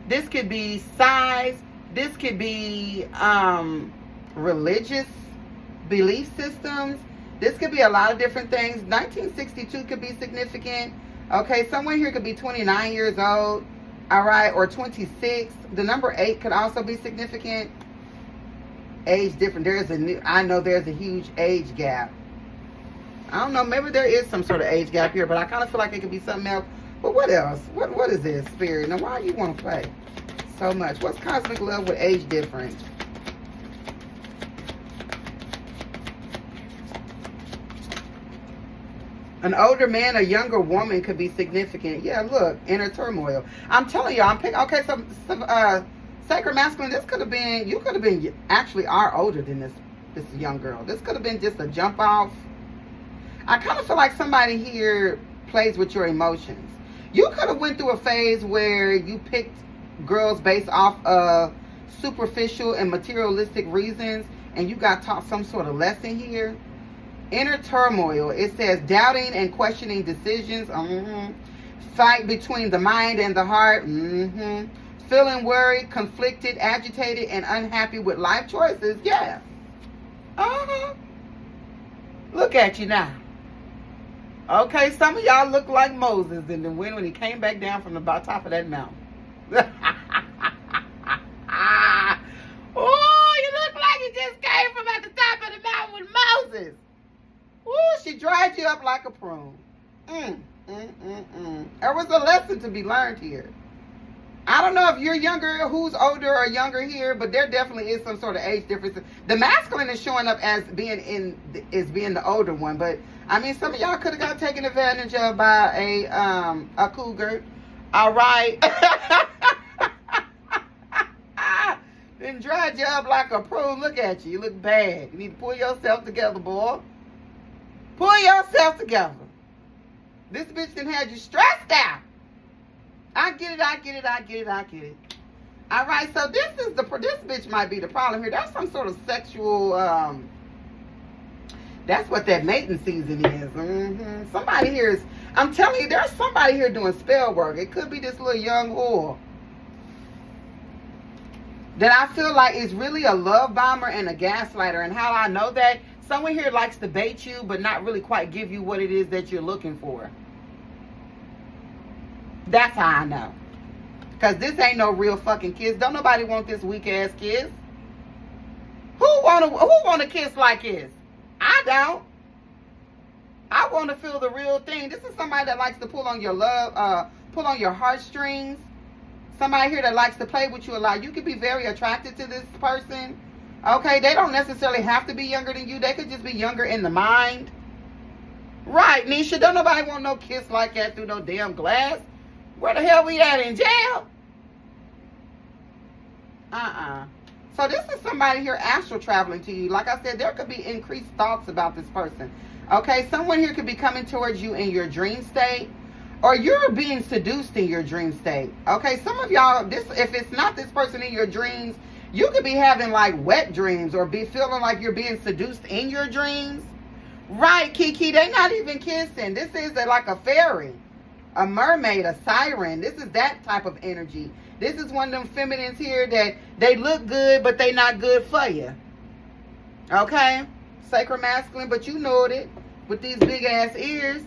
This could be size. This could be religious belief systems. This could be a lot of different things. 1962 could be significant. Okay, someone here could be 29 years old. All right, or 26. The number 8 could also be significant. Age different. I know there's a huge age gap. I don't know, maybe there is some sort of age gap here, but I kind of feel like it could be something else. But what else? What is this, Spirit? Now, why do you want to play so much? What's cosmic love with age difference? An older man, a younger woman could be significant. Yeah, look, inner turmoil. I'm telling you, I'm picking. Okay, so Sacral Masculine, this could have been, you could have been actually are older than this young girl. This could have been just a jump off. I kind of feel like somebody here plays with your emotions. You could have went through a phase where you picked girls based off of superficial and materialistic reasons, and you got taught some sort of lesson here. Inner turmoil. It says doubting and questioning decisions. Fight between the mind and the heart. Feeling worried, conflicted, agitated, and unhappy with life choices. Yeah. Look at you now. Okay, some of y'all look like Moses in the wind when he came back down from the top of that mountain. Oh, you look like you just came from at the top of the mountain with Moses. Ooh, she dried you up like a prune. There was a lesson to be learned here. I don't know if you're younger, who's older or younger here, but there definitely is some sort of age difference. The masculine is showing up as being the older one, but I mean, some of y'all could have got taken advantage of by a cougar. All right. Then dried you up like a prune. Look at you. You look bad. You need to pull yourself together, boy. Pull yourself together. This bitch done had you stressed out. I get it. All right, so this bitch might be the problem here. That's some sort of sexual, that's what that mating season is. Somebody here is, I'm telling you, there's somebody here doing spell work. It could be this little young whore that I feel like is really a love bomber and a gaslighter. And how I know that? Someone here likes to bait you, but not really quite give you what it is that you're looking for. That's how I know. Because this ain't no real fucking kiss. Don't nobody want this weak ass kiss. Who want a kiss like this? I don't. I want to feel the real thing. This is somebody that likes to pull on your pull on your heartstrings. Somebody here that likes to play with you a lot. You could be very attracted to this person. Okay, they don't necessarily have to be younger than you. They could just be younger in the mind. Right, Nisha. Don't nobody want no kiss like that through no damn glass. Where the hell we at, in jail? So this is somebody here astral traveling to you. Like I said, there could be increased thoughts about this person. Okay, someone here could be coming towards you in your dream state. or you're being seduced in your dream state. Okay, some of y'all, if it's not this person in your dreams, you could be having like wet dreams or be feeling like you're being seduced in your dreams. Right, Kiki, they're not even kissing. This is like a fairy, a mermaid, a siren. This is that type of energy. This is one of them feminines here that they look good, but they not good for you. Okay? Sacral masculine, but you know it with these big ass ears.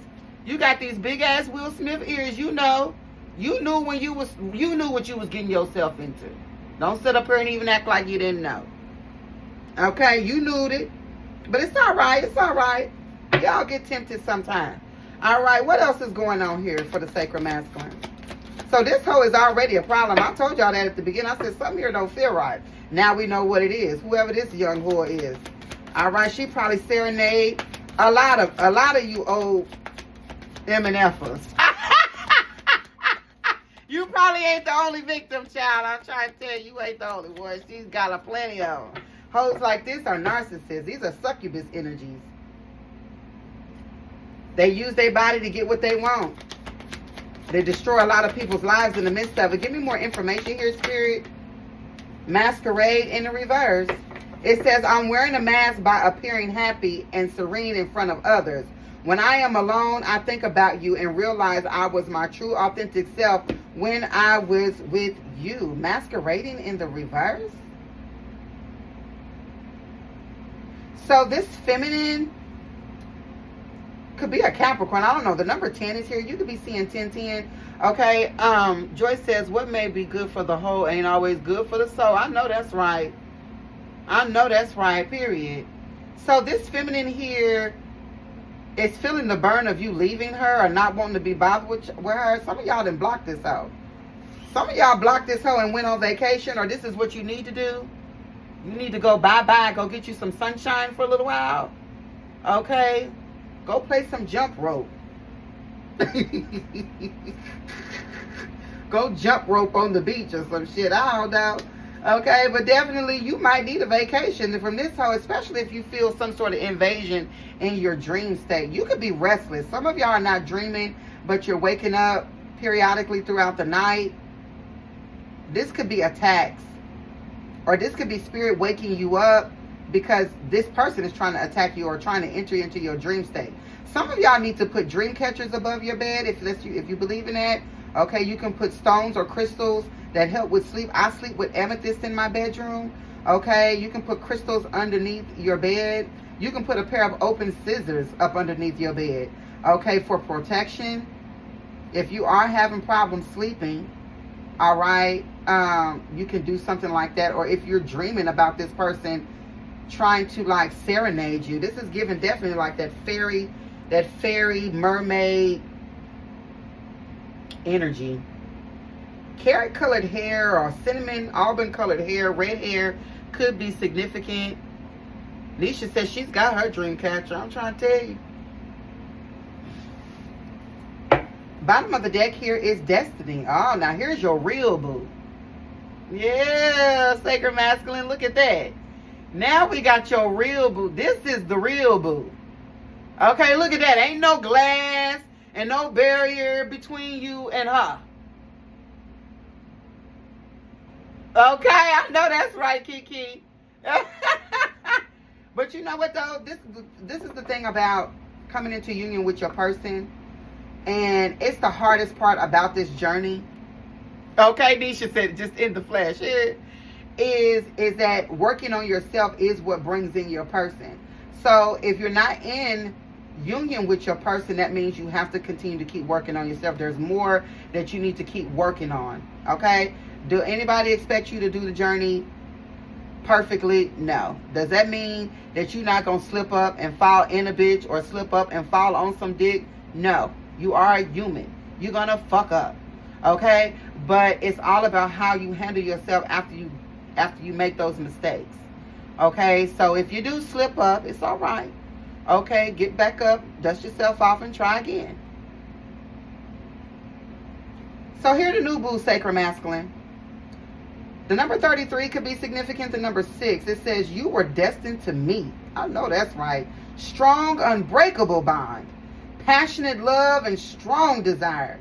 You got these big ass Will Smith ears. You know. You knew what you was getting yourself into. Don't sit up here and even act like you didn't know. Okay? You knew it. But it's all right. It's all right. Y'all get tempted sometime. All right. What else is going on here for the sacral masculine? So this hoe is already a problem. I told y'all that at the beginning. I said something here don't feel right. Now we know what it is. Whoever this young whore is. All right. She probably serenade a lot of you old MNFers. You probably ain't the only victim, child. I'm trying to tell you ain't the only one. She's got a plenty of them. Hoes like this are narcissists. These are succubus energies. They use their body to get what they want. They destroy a lot of people's lives in the midst of it. Give me more information here, Spirit. Masquerade in the reverse. It says, I'm wearing a mask by appearing happy and serene in front of others. When I am alone, I think about you and realize I was my true, authentic self when I was with you. Masquerading in the reverse? So this feminine could be a Capricorn. I don't know. The number 10 is here. You could be seeing 1010. Okay. Joyce says, what may be good for the whole ain't always good for the soul. I know that's right. I know that's right. Period. So this feminine here is feeling the burn of you leaving her or not wanting to be bothered with her. Some of y'all done blocked this hoe. Some of y'all blocked this hoe and went on vacation, or this is what you need to do. You need to go bye-bye. Go get you some sunshine for a little while. Okay? Go play some jump rope. Go jump rope on the beach or some shit. I don't know. Okay? But definitely you might need a vacation from this hoe, especially if you feel some sort of invasion in your dream state. You could be restless. Some of y'all are not dreaming, but you're waking up periodically throughout the night. This could be attacks. Or this could be spirit waking you up because this person is trying to attack you or trying to enter into your dream state. Some of y'all need to put dream catchers above your bed if you believe in that. Okay, you can put stones or crystals that help with sleep. I sleep with amethyst in my bedroom. Okay, you can put crystals underneath your bed. You can put a pair of open scissors up underneath your bed. Okay, for protection. If you are having problems sleeping, all right, you can do something like that. Or if you're dreaming about this person trying to like serenade you, this is giving definitely like that fairy mermaid energy. Carrot colored hair or cinnamon auburn colored hair, red hair could be significant. Nisha says she's got her dream catcher. I'm trying to tell you. Bottom of the deck here is Destiny. Oh, now here's your real boo. Yeah, sacred masculine. Look at that. Now we got your real boo. This is the real boo. Okay, look at that. Ain't no glass and no barrier between you and her. Okay, I know that's right, Kiki. But you know what, though? This is the thing about coming into union with your person. And it's the hardest part about this journey. Okay, Nisha said just in the flesh. Is that working on yourself is what brings in your person. So if you're not in union with your person, that means you have to continue to keep working on yourself. There's more that you need to keep working on. Okay? Do anybody expect you to do the journey perfectly? No. Does that mean that you're not going to slip up and fall in a bitch or slip up and fall on some dick? No. You are a human. You're going to fuck up. Okay? But it's all about how you handle yourself after you make those mistakes. Okay? So if you do slip up, it's all right. Okay? Get back up, dust yourself off, and try again. So here the new boo, sacred masculine. The number 33 could be significant. The number 6, it says you were destined to meet. I know that's right. Strong, unbreakable bond. Passionate love and strong desire.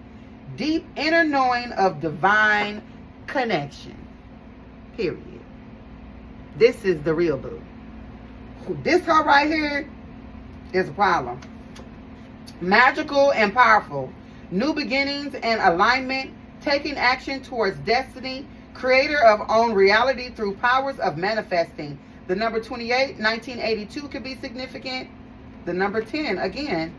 deep inner knowing of divine connection. Period. This is the real boo. This girl right here is a problem. Magical and powerful. New beginnings and alignment. Taking action towards destiny. Creator of own reality through powers of manifesting. The number 28, 1982 could be significant. The number 10, again.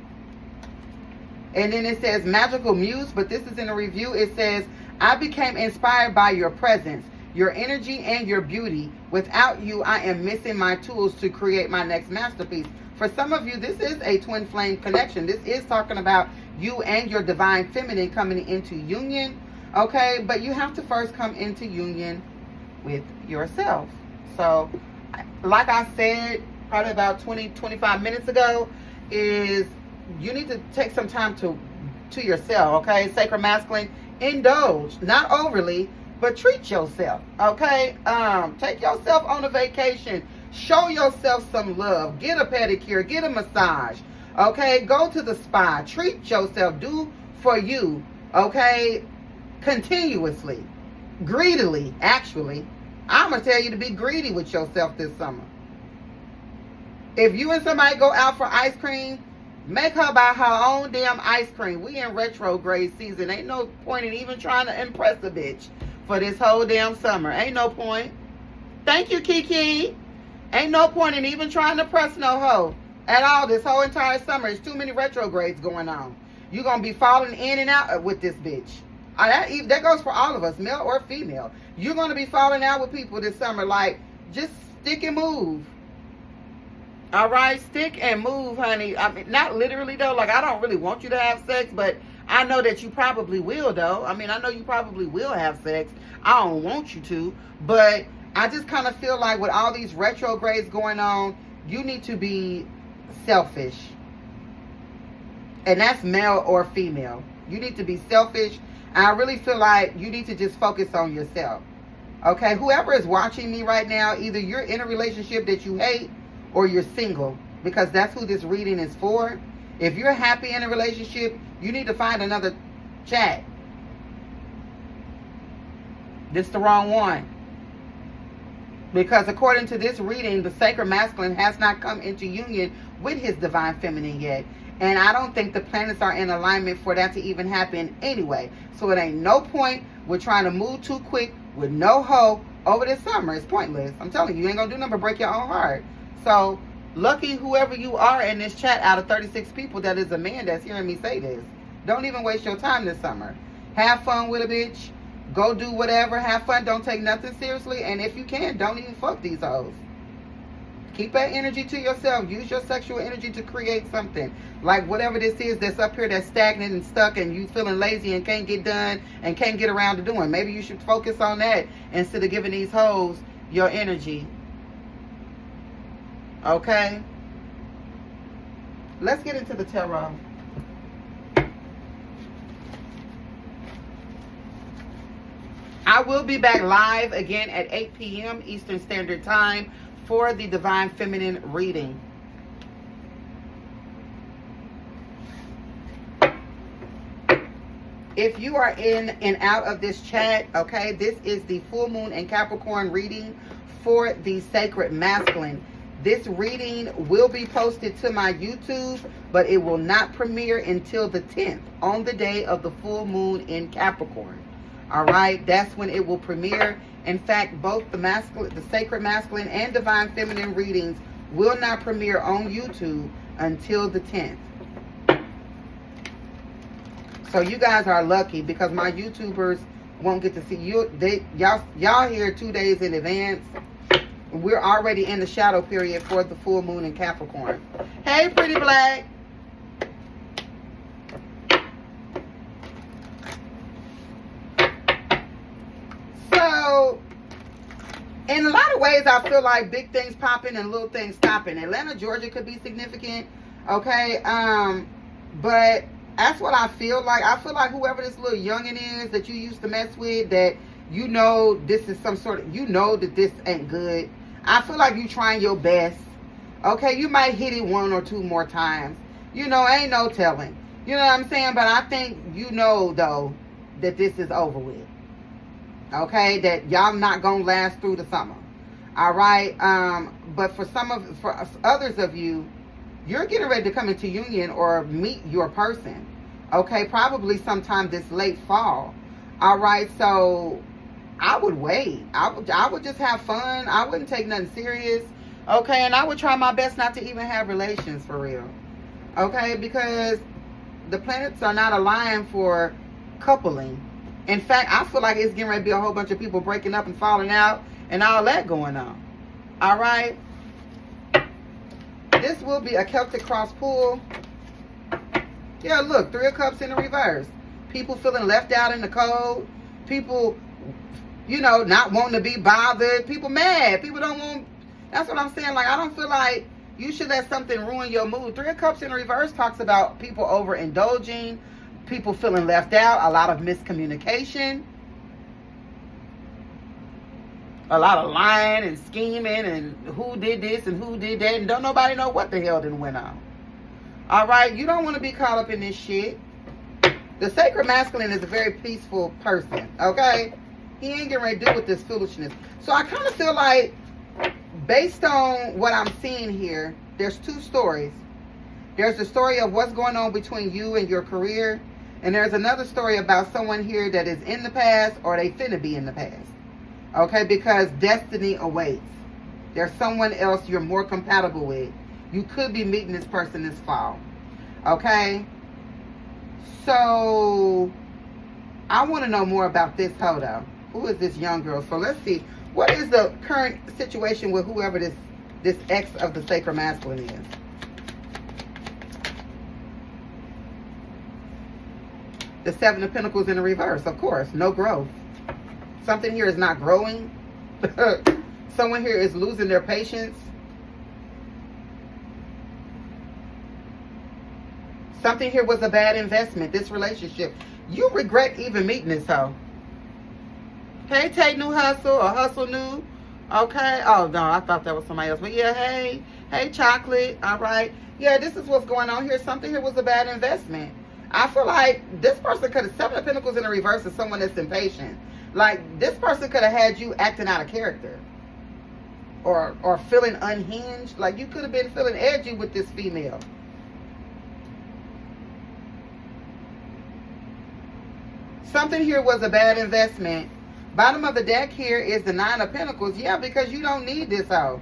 And then it says magical muse, but this is in a review. It says, I became inspired by your presence, your energy, and your beauty. Without you, I am missing my tools to create my next masterpiece. For some of you, this is a twin flame connection. This is talking about you and your divine feminine coming into union. Okay, but you have to first come into union with yourself. So, like I said, probably about 25 minutes ago, is you need to take some time to yourself, okay? Sacral masculine, indulge, not overly, but treat yourself, okay? Take yourself on a vacation. Show yourself some love. Get a pedicure, get a massage, okay? Go to the spa. Treat yourself. Do for you, okay? Continuously, greedily, actually. I'm going to tell you to be greedy with yourself this summer. If you and somebody go out for ice cream, make her buy her own damn ice cream. We in retrograde season. Ain't no point in even trying to impress a bitch for this whole damn summer. Ain't no point. Thank you, Kiki. Ain't no point in even trying to press no hoe at all this whole entire summer. There's too many retrogrades going on. You're going to be falling in and out with this bitch. That goes for all of us, male or female. You're going to be falling out with people this summer. Like, just stick and move. All right, stick and move, honey. I mean, not literally, though. Like, I don't really want you to have sex, but I know that you probably will, though. I mean, I know you probably will have sex. I don't want you to, but I just kind of feel like with all these retrogrades going on, you need to be selfish. And that's male or female. You need to be selfish. And I really feel like you need to just focus on yourself. Okay, whoever is watching me right now, either you're in a relationship that you hate or you're single, because that's who this reading is for. If you're happy in a relationship, you need to find another chat. This is the wrong one. Because according to this reading, the sacred masculine has not come into union with his divine feminine yet. And I don't think the planets are in alignment for that to even happen anyway. So it ain't no point with trying to move too quick with no hoe over this summer. It's pointless. I'm telling you, you ain't going to do nothing but break your own heart. So lucky whoever you are in this chat out of 36 people that is a man that's hearing me say this. Don't even waste your time this summer. Have fun with a bitch. Go do whatever. Have fun. Don't take nothing seriously. And if you can, don't even fuck these hoes. Keep that energy to yourself. Use your sexual energy to create something. Like whatever this is that's up here that's stagnant and stuck and you feeling lazy and can't get done and can't get around to doing. Maybe you should focus on that instead of giving these hoes your energy. Okay? Let's get into the tarot. I will be back live again at 8 p.m. Eastern Standard Time for the Divine Feminine reading. If you are in and out of this chat, okay, this is the full moon and Capricorn reading for the sacred masculine. This reading will be posted to my YouTube, but it will not premiere until the 10th, on the day of the full moon in Capricorn. All right, that's when it will premiere. In fact, both the sacred masculine and divine feminine readings will not premiere on YouTube until the 10th. So you guys are lucky because my YouTubers won't get to see you. Y'all here 2 days in advance. We're already in the shadow period for the full moon in Capricorn. Hey, pretty black. So, in a lot of ways, I feel like big things popping and little things stopping. Atlanta, Georgia could be significant, okay? But that's what I feel like. I feel like whoever this little youngin' is that you used to mess with, that you know this is some sort of, you know that this ain't good. I feel like you trying your best, okay? You might hit it 1 or 2 more times. You know, ain't no telling. You know what I'm saying? But I think you know, though, that this is over with. Okay, that y'all not gonna last through the summer. All right, but for others of you, you're getting ready to come into union or meet your person. Okay, probably sometime this late fall. All right, so I would wait. I would just have fun. I wouldn't take nothing serious. Okay, and I would try my best not to even have relations for real. Okay, because the planets are not aligned for coupling. In fact, I feel like it's getting ready to be a whole bunch of people breaking up and falling out and all that going on. All right. This will be a Celtic cross pull. Yeah, look, 3 of Cups in the reverse. People feeling left out in the cold. People, you know, not wanting to be bothered. People mad. People don't want. That's what I'm saying. Like, I don't feel like you should let something ruin your mood. 3 of Cups in the reverse talks about people overindulging. People feeling left out, a lot of miscommunication, a lot of lying and scheming and who did this and who did that, and don't nobody know what the hell done went on. All right, you don't want to be caught up in this shit. The sacred masculine is a very peaceful person, okay? He ain't getting ready to deal with this foolishness. So I kind of feel like, based on what I'm seeing here, there's 2 stories. There's the story of what's going on between you and your career. And there's another story about someone here that is in the past or they finna be in the past. Okay, because destiny awaits. There's someone else you're more compatible with. You could be meeting this person this fall. Okay? So, I want to know more about this hodo. Who is this young girl? So let's see. What is the current situation with whoever this ex of the sacred masculine is? The 7 of Pentacles in the reverse, of course. No growth. Something here is not growing. Someone here is losing their patience. Something here was a bad investment. This relationship. You regret even meeting this hoe. Hey, Take New Hustle or Hustle New. Okay. Oh, no, I thought that was somebody else. But yeah, hey. Hey, Chocolate. All right. Yeah, this is what's going on here. Something here was a bad investment. I feel like this person could have, 7 of Pentacles in the reverse is someone that's impatient. Like, this person could have had you acting out of character. Or feeling unhinged. Like, you could have been feeling edgy with this female. Something here was a bad investment. Bottom of the deck here is the 9 of Pentacles. Yeah, because you don't need this hoe.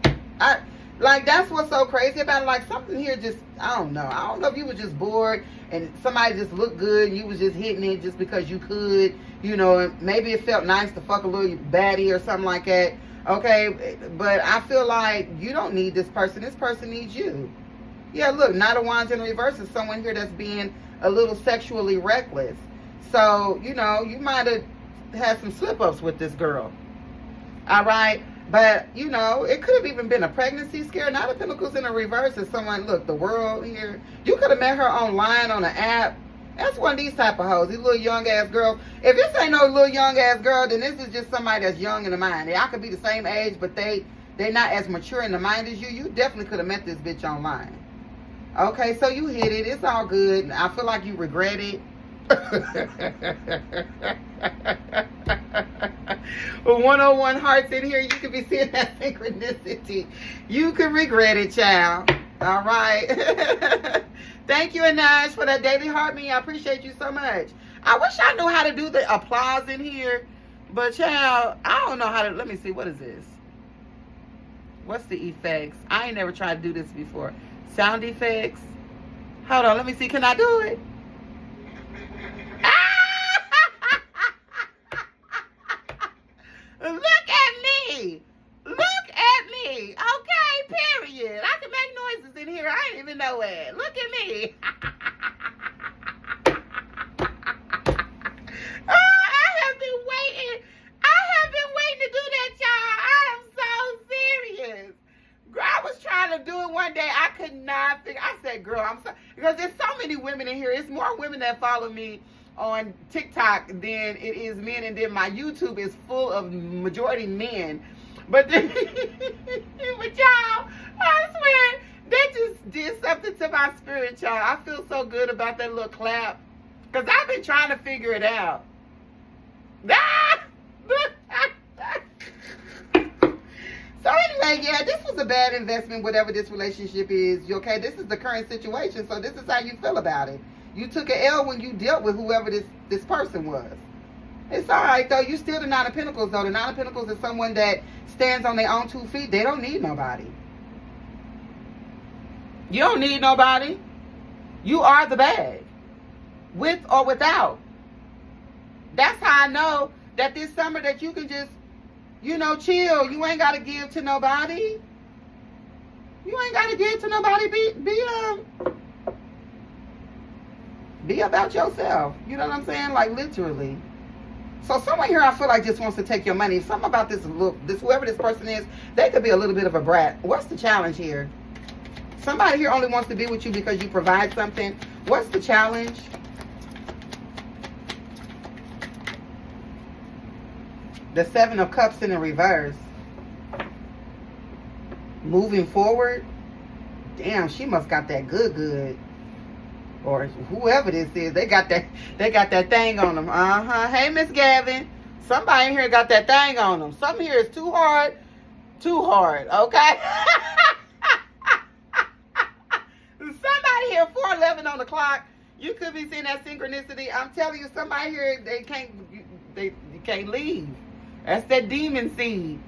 Like, that's what's so crazy about it. Like, something here just, I don't know. I don't know if you were just bored and somebody just looked good and you was just hitting it just because you could. You know, maybe it felt nice to fuck a little baddie or something like that. Okay, but I feel like you don't need this person. This person needs you. Yeah, look, Knight of Wands in reverse is someone here that's being a little sexually reckless. So, you know, you might have had some slip-ups with this girl. All right? But, you know, it could have even been a pregnancy scare. Knight of Pentacles in the reverse is someone, look, the world here. You could have met her online on an app. That's one of these type of hoes, these little young-ass girls. If this ain't no little young-ass girl, then this is just somebody that's young in the mind. I could be the same age, but they not as mature in the mind as you. You definitely could have met this bitch online. Okay, so you hit it. It's all good. I feel like you regret it. 101 hearts in here. You could be seeing that synchronicity. You could regret it, child. All right. Thank you, Anaj, for that daily heart me. I appreciate you so much. I wish I knew how to do the applause in here, but child, I don't know how to. Let me see. What is this? What's the effects? I ain't never tried to do this before. Sound effects. Hold on. Let me see. Can I do it? Look at me. Look at me. Okay, period. I can make noises in here. I didn't even know it. Look at me. I have been waiting. To do that, y'all. I am so serious. Girl, I was trying to do it one day. I could not figure. I said, girl, I'm sorry. Because there's so many women in here. It's more women that follow me on TikTok than it is men, and then my YouTube is full of majority men. But then, but y'all, I swear, they just did something to my spirit, y'all. I feel so good about that little clap, because I've been trying to figure it out. So anyway, yeah, this was a bad investment, whatever this relationship is. Okay, this is the current situation, so this is how you feel about it. You took an L when you dealt with whoever this person was. It's all right, though. You still the Nine of Pentacles, though. The Nine of Pentacles is someone that stands on their own 2 feet. They don't need nobody. You don't need nobody. You are the bag, with or without. That's how I know that this summer that you can just, you know, chill. You ain't got to give to nobody. You ain't got to give to nobody. Be about yourself. You know what I'm saying? Like, literally. So someone here I feel like just wants to take your money. Something about this look, whoever this person is, they could be a little bit of a brat. What's the challenge here? Somebody here only wants to be with you because you provide something. What's the challenge? The Seven of Cups in the reverse. Moving forward. Damn, she must got that good. Or whoever this is, they got that thing on them. Hey, Miss Gavin, somebody in here got that thing on them. Something here is too hard, okay? Somebody here, 4:11 on the clock. You could be seeing that synchronicity. I'm telling you, somebody here, you can't leave. That's that demon seed.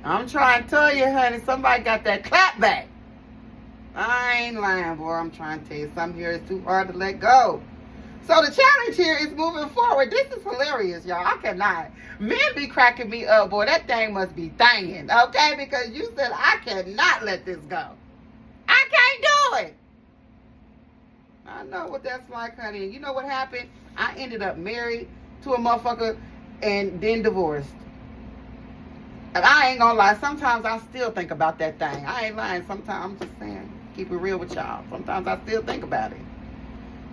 I'm trying to tell you, honey, somebody got that clap back. I ain't lying, boy. I'm trying to tell you, something here is too hard to let go. So the challenge here is moving forward. This is hilarious, y'all. I cannot. Men be cracking me up, boy. That thing must be thanging, okay? Because you said, I cannot let this go. I can't do it. I know what that's like, honey. And you know what happened? I ended up married to a motherfucker and then divorced. And I ain't gonna lie. Sometimes I still think about that thing. I ain't lying. Sometimes I'm just saying. Keep it real with y'all. Sometimes I still think about it.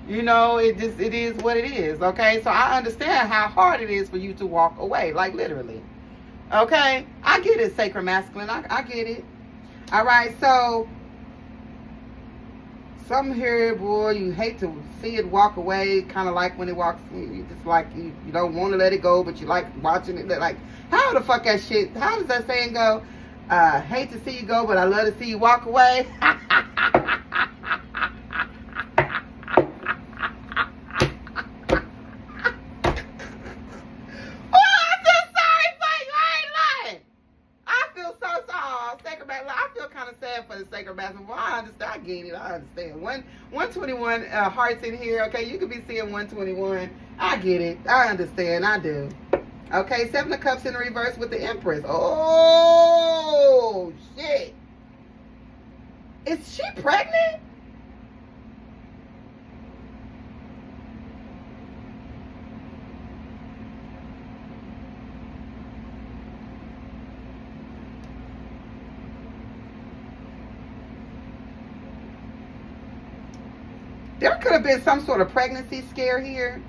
You know, it is what it is, okay? So I understand how hard it is for you to walk away, like literally. Okay? I get it, sacred masculine. I get it. All right, so some here, boy, you hate to see it walk away, kind of like when it walks, you just like, you don't want to let it go, but you like watching it. Like, how the fuck that shit, how does that saying go? Hate to see you go, but I love to see you walk away. I get it. I understand. 121 hearts in here. Okay, you could be seeing 121. I get it. I understand. I do. Okay, 7 of Cups in reverse with the Empress. Oh, shit. Is she pregnant? There could have been some sort of pregnancy scare here.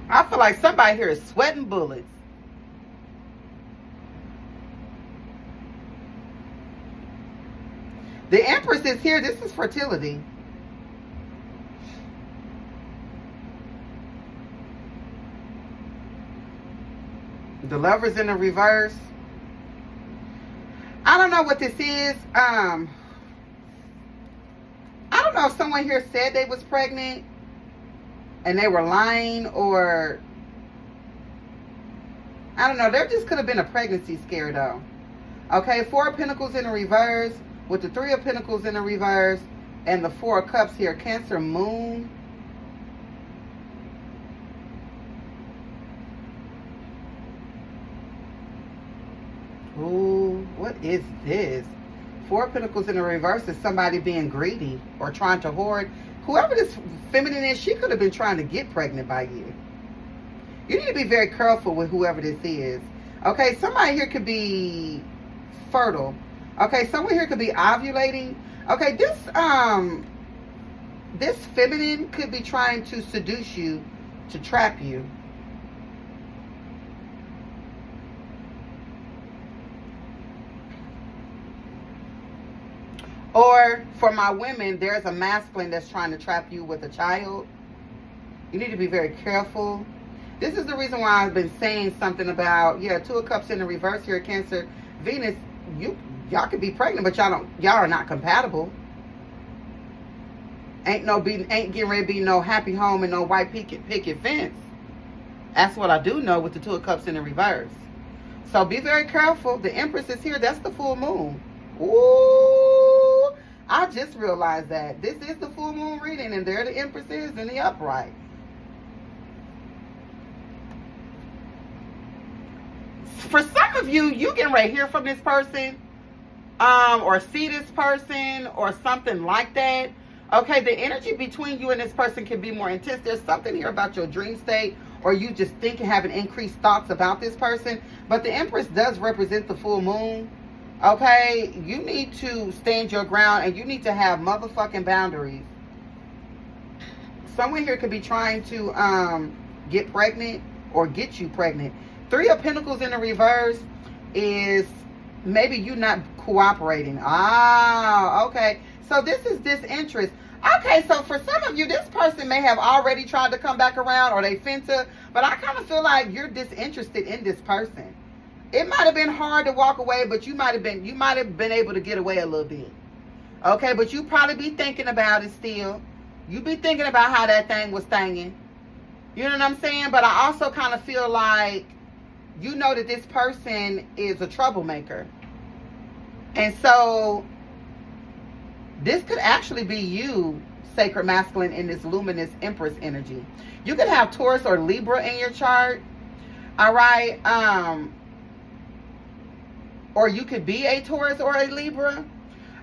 I feel like somebody here is sweating bullets. The Empress is here. This is fertility. The Lover's in the reverse. I don't know what this is. I don't know if someone here said they was pregnant and they were lying, or I don't know. There just could have been a pregnancy scare though. Okay, 4 of Pentacles in the reverse with the 3 of Pentacles in the reverse and the 4 of Cups here. Cancer Moon. Ooh, what is this? 4 of Pentacles in the reverse is somebody being greedy or trying to hoard. Whoever this feminine is, she could have been trying to get pregnant by you. You need to be very careful with whoever this is. Okay, somebody here could be fertile. Okay, someone here could be ovulating. Okay, this feminine could be trying to seduce you, to trap you. Or for my women, there's a masculine that's trying to trap you with a child. You need to be very careful. This is the reason why I've been saying something about, yeah, 2 of Cups in the reverse here, Cancer, Venus. Y'all could be pregnant, but y'all are not compatible. Ain't getting ready to be no happy home and no white picket fence. That's what I do know with the 2 of Cups in the reverse. So be very careful. The Empress is here. That's the full moon. Ooh, I just realized that. This is the full moon reading, and there the Empress is in the upright. For some of you, you getting ready to hear from this person, or see this person, or something like that. Okay, the energy between you and this person can be more intense. There's something here about your dream state, or you just think and having increased thoughts about this person. But the Empress does represent the full moon. Okay, you need to stand your ground, and you need to have motherfucking boundaries. Someone here could be trying to get pregnant or get you pregnant. 3 of Pentacles in the reverse is maybe you not cooperating. Ah, okay. So this is disinterest. Okay, so for some of you, this person may have already tried to come back around, or they finna, but I kind of feel like you're disinterested in this person. It might have been hard to walk away, but you might have been able to get away a little bit. Okay, but you probably be thinking about it still. You be thinking about how that thing was thanging. You know what I'm saying? But I also kind of feel like you know that this person is a troublemaker. And so this could actually be you, Sacred Masculine, in this luminous Empress energy. You could have Taurus or Libra in your chart. All right. Or you could be a Taurus or a Libra.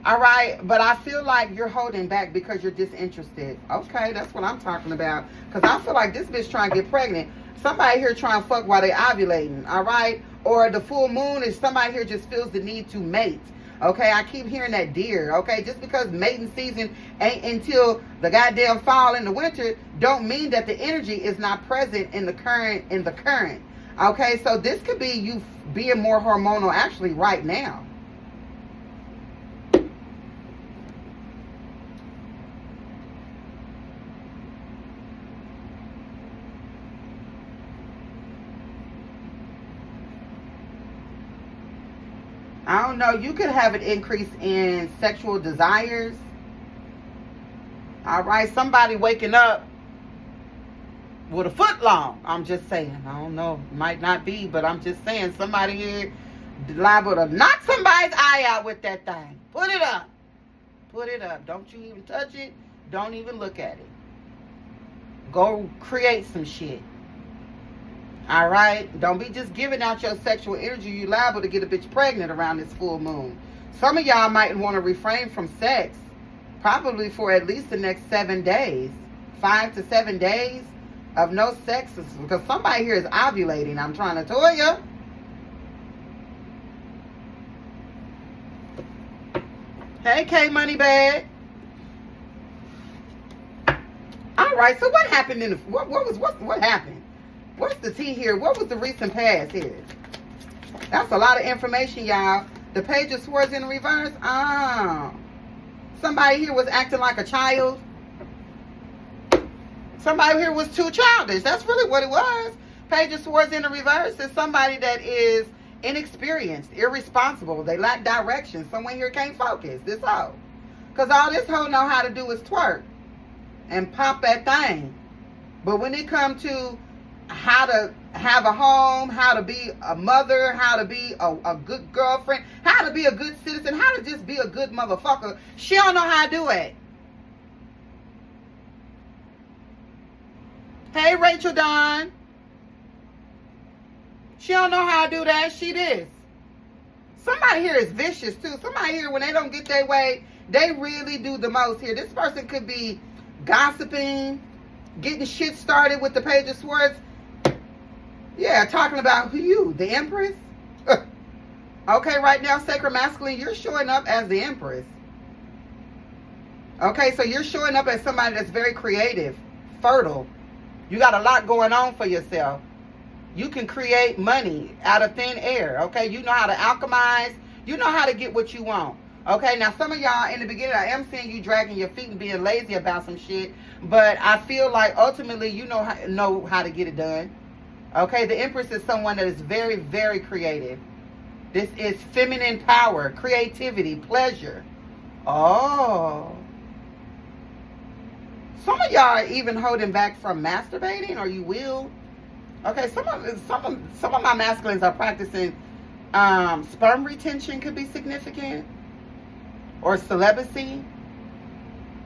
All right. But I feel like you're holding back because you're disinterested. Okay. That's what I'm talking about. Because I feel like this bitch trying to get pregnant. Somebody here trying to fuck while they ovulating. All right. Or the full moon is somebody here just feels the need to mate. Okay, I keep hearing that deer. Okay, just because mating season ain't until the goddamn fall and the winter, don't mean that the energy is not present in the current. Okay, so this could be you being more hormonal actually right now. I don't know. You could have an increase in sexual desires. All right. Somebody waking up with a foot long. I'm just saying. I don't know. Might not be, but I'm just saying. Somebody here liable to knock somebody's eye out with that thing. Put it up. Put it up. Don't you even touch it. Don't even look at it. Go create some shit. All right? Don't be just giving out your sexual energy. You liable to get a bitch pregnant around this full moon. Some of y'all might want to refrain from sex. Probably for at least the next 7 days. 5 to 7 days of no sex. Because somebody here is ovulating. I'm trying to tell you. Hey, K Money Bag. All right, so what happened in the... What happened? What's the tea here? What was the recent past here? That's a lot of information, y'all. The Page of Swords in reverse. Somebody here was acting like a child. Somebody here was too childish. That's really what it was. Page of Swords in the reverse is somebody that is inexperienced, irresponsible. They lack direction. Someone here can't focus. This hoe. Because all this hoe know how to do is twerk and pop that thing. But when it comes to how to have a home, how to be a mother, how to be a good girlfriend, how to be a good citizen, how to just be a good motherfucker, she don't know how to do it. Hey, Rachel Dawn. She don't know how to do that. She this. Somebody here is vicious, too. Somebody here, when they don't get their way, they really do the most here. This person could be gossiping, getting shit started with the Page of Swords. Yeah, talking about who you, the Empress? Okay, right now, Sacred Masculine, you're showing up as the Empress. Okay, so you're showing up as somebody that's very creative, fertile. You got a lot going on for yourself. You can create money out of thin air, okay? You know how to alchemize. You know how to get what you want. Okay, now some of y'all in the beginning, I am seeing you dragging your feet and being lazy about some shit, but I feel like ultimately you know how to get it done. Okay, the Empress is someone that is very, very creative. This is feminine power, creativity, pleasure. Oh. Some of y'all are even holding back from masturbating, or you will. Okay, some of my masculines are practicing sperm retention, could be significant, or celibacy,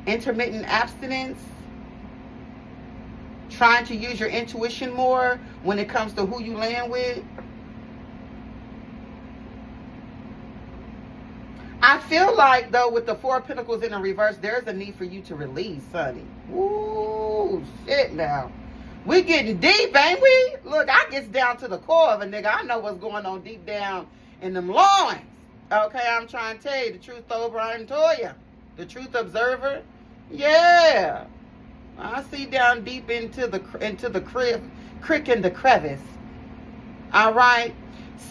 intermittent abstinence, trying to use your intuition more when it comes to who you land with. I feel like, though, with the Four of Pentacles in the reverse, there's a need for you to release, honey. Ooh, shit now. We getting deep, ain't we? Look, I gets down to the core of a nigga. I know what's going on deep down in them loins. Okay, I'm trying to tell you the truth, O'Brien Toya. The truth observer. Yeah. I see down deep into the crick and the crevice. All right.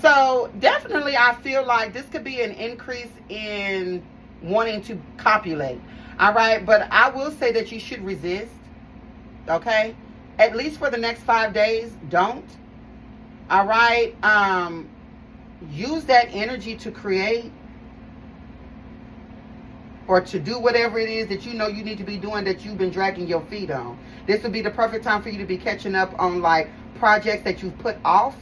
So definitely I feel like this could be an increase in wanting to copulate. All right. But I will say that you should resist. Okay. At least for the next 5 days, don't. All right. Use that energy to create or to do whatever it is that you know you need to be doing that you've been dragging your feet on. This would be the perfect time for you to be catching up on like projects that you've put off,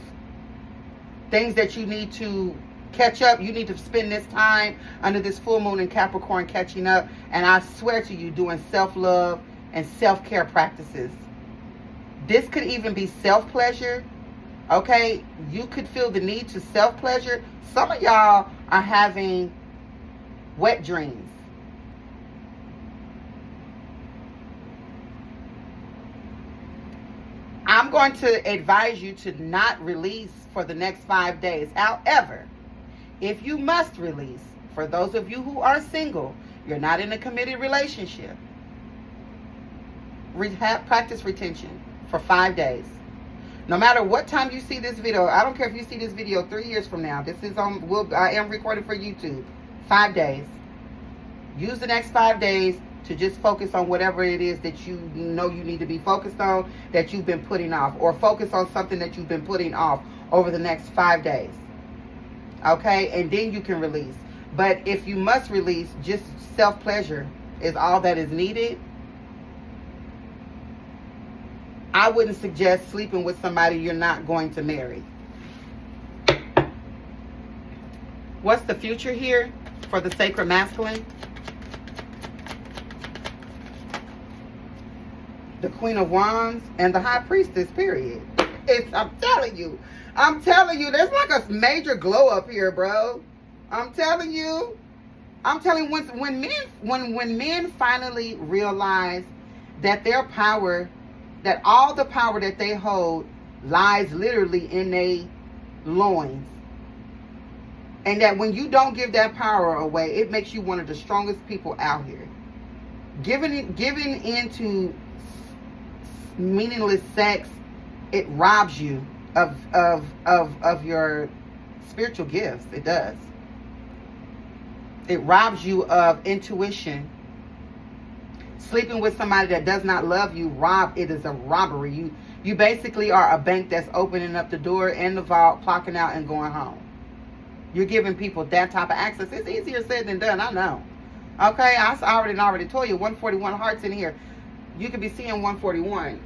things that you need to catch up. You need to spend this time under this full moon in Capricorn catching up. And I swear to you, doing self-love and self-care practices. This could even be self-pleasure. Okay, you could feel the need to self-pleasure. Some of y'all are having wet dreams. I'm going to advise you to not release for the next 5 days. However, if you must release, for those of you who are single, you're not in a committed relationship, practice retention for 5 days. No matter what time you see this video, I don't care if you see this video 3 years from now. This is on, I am recording for YouTube. 5 days. Use the next 5 days to just focus on whatever it is that you know you need to be focused on, that you've been putting off, or focus on something that you've been putting off over the next 5 days. Okay, and then you can release. But if you must release, just self-pleasure is all that is needed. I wouldn't suggest sleeping with somebody you're not going to marry. What's the future here for the sacred masculine? The Queen of Wands and the High Priestess, period. I'm telling you, there's like a major glow up here, bro. I'm telling you, when men finally realize that their power, that all the power that they hold lies literally in their loins. And that when you don't give that power away, it makes you one of the strongest people out here. Giving into meaningless sex, it robs you of your spiritual gifts. It does. It robs you of intuition. Sleeping with somebody that does not love you, it is a robbery. You basically are a bank that's opening up the door and the vault, clocking out and going home. You're giving people that type of access. It's easier said than done, I know. Okay, I already told you, 141 hearts in here. You could be seeing 141.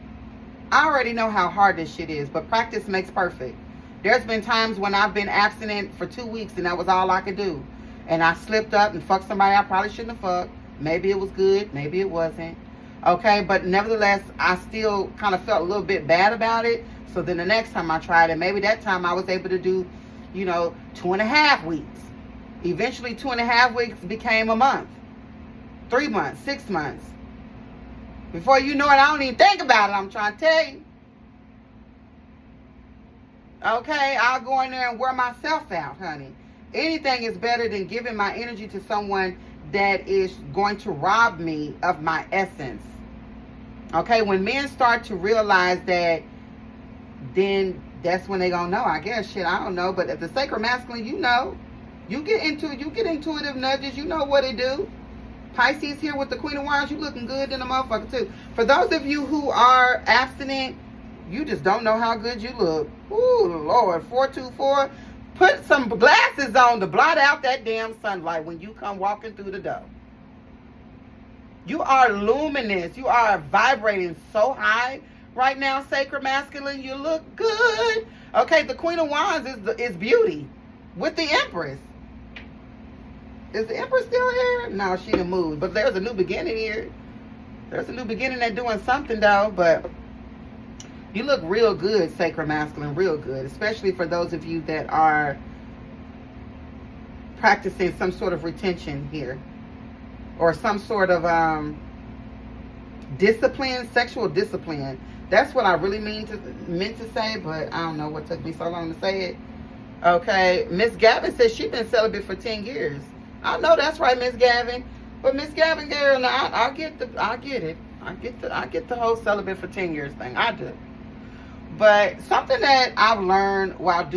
I already know how hard this shit is, but practice makes perfect. There's been times when I've been abstinent for 2 weeks and that was all I could do. And I slipped up and fucked somebody I probably shouldn't have fucked. Maybe it was good, maybe it wasn't. Okay, but nevertheless, I still kind of felt a little bit bad about it. So then the next time I tried it, maybe that time I was able to do, 2.5 weeks. Eventually 2.5 weeks became a month. 3 months, 6 months. Before you know it, I don't even think about it, I'm trying to tell you. Okay, I'll go in there and wear myself out, honey. Anything is better than giving my energy to someone that is going to rob me of my essence. Okay, when men start to realize that, then that's when they gonna know, I guess. Shit, I don't know. But at the sacred masculine, you know. You get intuitive nudges. You know what it do. Pisces here with the Queen of Wands. You looking good in the motherfucker too. For those of you who are abstinent, you just don't know how good you look. Ooh, Lord. 424. Put some glasses on to blot out that damn sunlight when you come walking through the door. You are luminous. You are vibrating so high right now, Sacred Masculine. You look good. Okay, the Queen of Wands is beauty with the Empress. Is the Empress still here? No, she done moved. But there's a new beginning here. There's a new beginning at doing something, though. But you look real good, Sacred Masculine, real good. Especially for those of you that are practicing some sort of retention here. Or some sort of discipline, sexual discipline. That's what I really meant to say, but I don't know what took me so long to say it. Okay, Miss Gavin says she's been celibate for 10 years. I know that's right, Miss Gavin. But Miss Gavin, girl, now I get it. I get the whole celibate for 10 years thing. I do. But something that I've learned while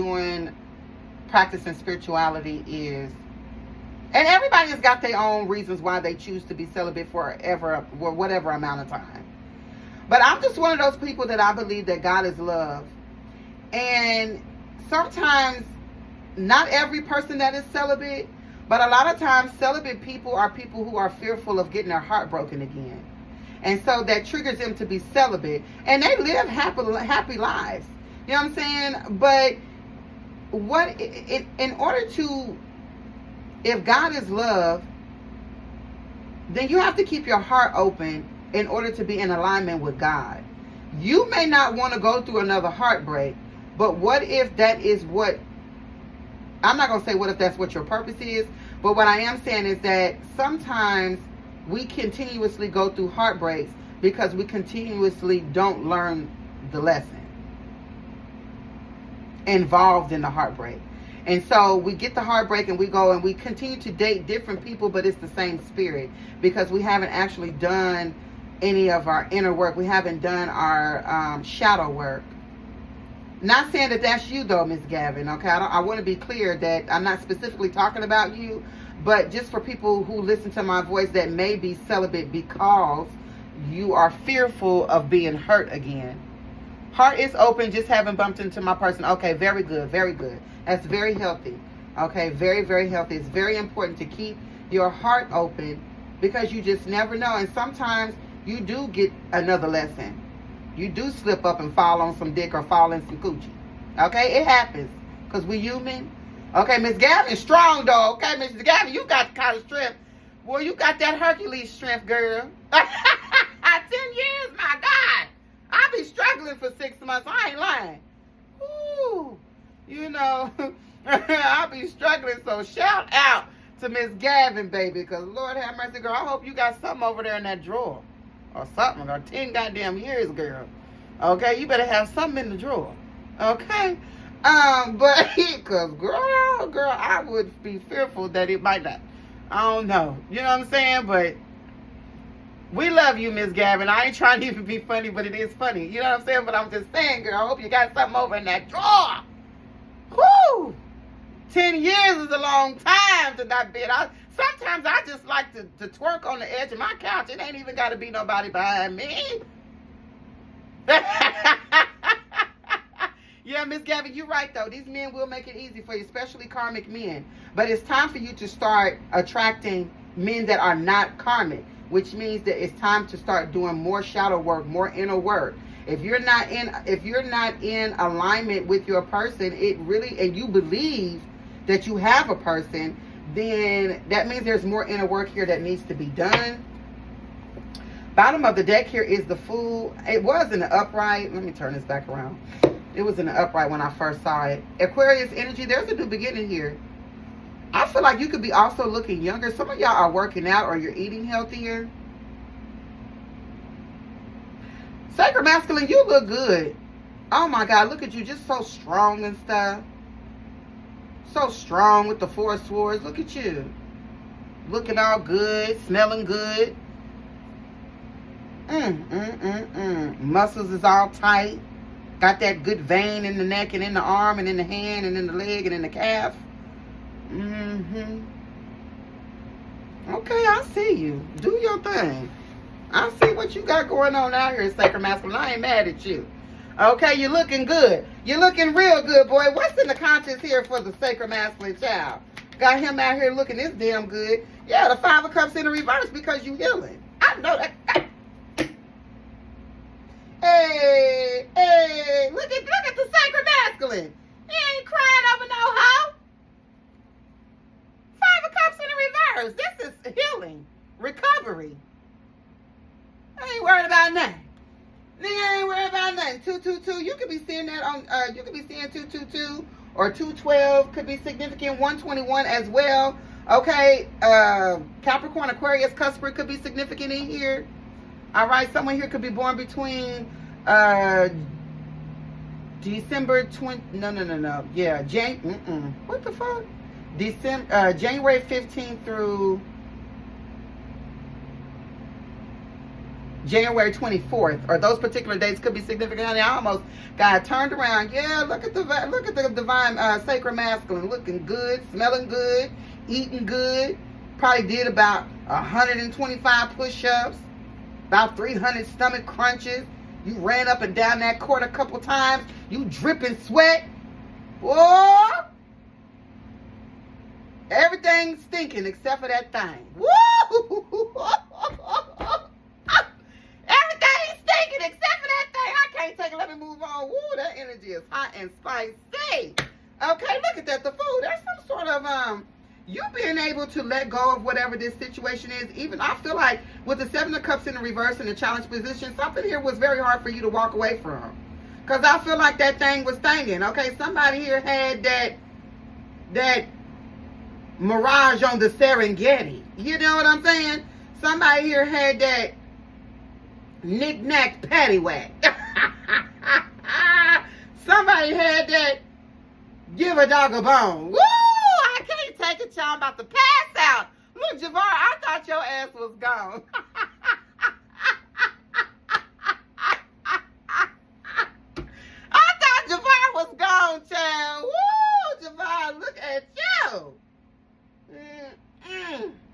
practicing spirituality is, and everybody has got their own reasons why they choose to be celibate for whatever amount of time. But I'm just one of those people that I believe that God is love. And sometimes, not every person that is celibate, but a lot of times celibate people are people who are fearful of getting their heart broken again. And so that triggers them to be celibate. And they live happy lives. You know what I'm saying? But in order to, if God is love, then you have to keep your heart open in order to be in alignment with God. You may not want to go through another heartbreak, but what if that is what, I'm not going to say what if that's what your purpose is, but what I am saying is that sometimes we continuously go through heartbreaks because we continuously don't learn the lesson involved in the heartbreak. And so we get the heartbreak and we go and we continue to date different people, but it's the same spirit because we haven't actually done any of our inner work. We haven't done our shadow work. Not saying that that's you though, Miss Gavin, okay? I want to be clear that I'm not specifically talking about you, but just for people who listen to my voice that may be celibate because you are fearful of being hurt again. Heart is open, just haven't bumped into my person. Okay, very good, very good. That's very healthy. Okay, very, very healthy. It's very important to keep your heart open because you just never know. And sometimes you do get another lesson. You do slip up and fall on some dick or fall in some coochie. Okay, it happens because we human. Okay, Miss Gavin, strong though. Okay, Miss Gavin, you got the kind of strength. Well, you got that Hercules strength, girl. 10 years, my God. I'll be struggling for 6 months. I ain't lying. Ooh, you know, I'll be struggling. So shout out to Miss Gavin, baby, because Lord have mercy, girl. I hope you got something over there in that drawer. Or something, or 10 goddamn years, girl. Okay, you better have something in the drawer. Okay? But, because, girl, I would be fearful that it might not. I don't know. You know what I'm saying? But, we love you, Miss Gavin. I ain't trying to even be funny, but it is funny. You know what I'm saying? But I'm just saying, girl, I hope you got something over in that drawer. Whoo! 10 years is a long time to not be. Sometimes I just like to twerk on the edge of my couch. It ain't even got to be nobody behind me. Yeah, Miss Gabby, you're right, though. These men will make it easy for you, especially karmic men. But it's time for you to start attracting men that are not karmic, which means that it's time to start doing more shadow work, more inner work. If you're not in alignment with your person, and you believe that you have a person, then that means there's more inner work here that needs to be done. Bottom of the deck here is the Fool. It was in the upright. Let me turn this back around. It was in the upright when I first saw it. Aquarius energy, there's a new beginning here. I feel like you could be also looking younger. Some of y'all are working out or you're eating healthier. Sacred Masculine, you look good. Oh my God, look at you, just so strong and stuff. So strong with the 4 swords. Look at you. Looking all good, smelling good. Muscles is all tight. Got that good vein in the neck and in the arm and in the hand and in the leg and in the calf. Mm-hmm. Okay, I see you. Do your thing. I see what you got going on out here, Sacred Masculine. I ain't mad at you. Okay, you're looking good. You're looking real good, boy. What's in the conscience here for the Sacred Masculine child? Got him out here looking this damn good. Yeah, the Five of Cups in the reverse because you healing. I know that. Hey, look at the Sacred Masculine. He ain't crying over no hoe. Five of Cups in the reverse. This is healing, recovery. I ain't worried about nothing. Nigga ain't worried about nothing. 222. You could be seeing that on. You could be seeing 222 or 212. Could be significant. 121 as well. Okay. Capricorn, Aquarius, Cuspid could be significant in here. All right. Someone here could be born between December 20. No. Yeah. What the fuck? January 15th through January 24th, or those particular dates could be significant. Honey, I almost got turned around. Yeah, look at the divine Sacred Masculine, looking good, smelling good, eating good. Probably did about 125 push-ups, about 300 stomach crunches. You ran up and down that court a couple times. You dripping sweat. Whoa! Everything's stinking except for that thing. Woo! Everything's stinking except for that thing. I can't take it. Let me move on. Woo, that energy is hot and spicy. Okay, look at that. The food. There's some sort of you being able to let go of whatever this situation is. Even I feel like with the Seven of Cups in the reverse in the challenge position, something here was very hard for you to walk away from. Because I feel like that thing was stinging. Okay, somebody here had that mirage on the Serengeti. You know what I'm saying? Somebody here had that knick-knack paddywhack. Somebody had that give a dog a bone. Woo! I can't take it, y'all. I'm about to pass out. Look, Javar, I thought your ass was gone. I thought Javar was gone, child. Woo! Javar, look at you.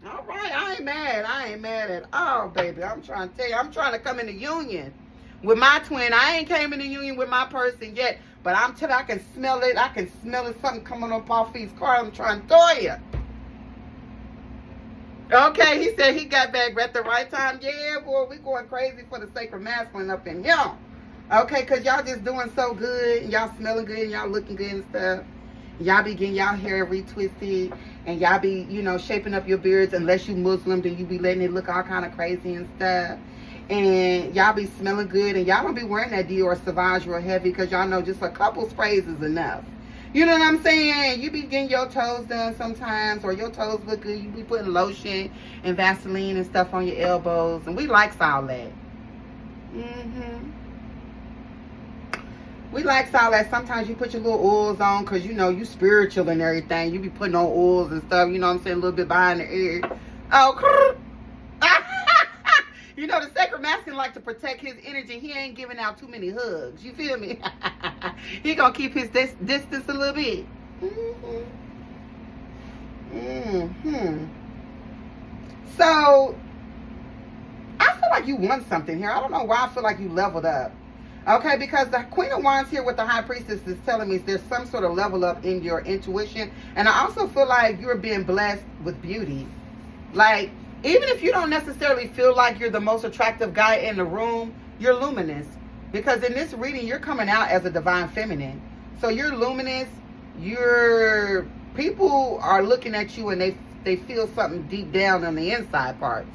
All right, I ain't mad. I ain't mad at all, baby. I'm trying to tell you, I'm trying to come into union with my twin. I ain't came into union with my person yet, but I'm telling you, I can smell it. I can smell it, something coming up off his car. I'm trying to throw you. Okay, he said he got back at the right time. Yeah, boy, we going crazy for the Sacred Masculine up in here. Okay, because y'all just doing so good, and y'all smelling good, and y'all looking good and stuff. Y'all be getting y'all hair retwisted, and y'all be, you know, shaping up your beards. Unless you Muslim, then you be letting it look all kind of crazy and stuff. And y'all be smelling good, and y'all don't be wearing that Dior Sauvage real heavy, because y'all know just a couple sprays is enough. You know what I'm saying? You be getting your toes done sometimes, or your toes look good. You be putting lotion and Vaseline and stuff on your elbows, and we likes all that. We likes all that. Sometimes you put your little oils on because, you know, you spiritual and everything. You be putting on oils and stuff, you know what I'm saying, a little bit behind the ear. Oh, you know, the Sacred Masculine like to protect his energy. He ain't giving out too many hugs. You feel me? He gonna keep his distance a little bit. So, I feel like you won something here. I don't know why I feel like you leveled up. Okay, because the Queen of Wands here with the High Priestess is telling me there's some sort of level up in your intuition. And I also feel like you're being blessed with beauty. Like, even if you don't necessarily feel like you're the most attractive guy in the room, you're luminous. Because in this reading, you're coming out as a divine feminine. So you're luminous. People are looking at you and they feel something deep down on the inside parts.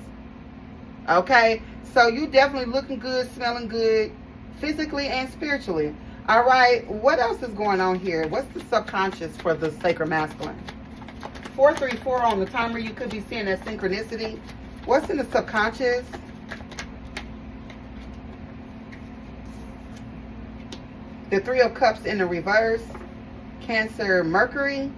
Okay, so you definitely looking good, smelling good, physically and spiritually. All right, what else is going on here? What's the subconscious for the Sacred Masculine? 434 on the timer. You could be seeing that synchronicity. What's in the subconscious? The Three of Cups in the reverse. Cancer, Mercury.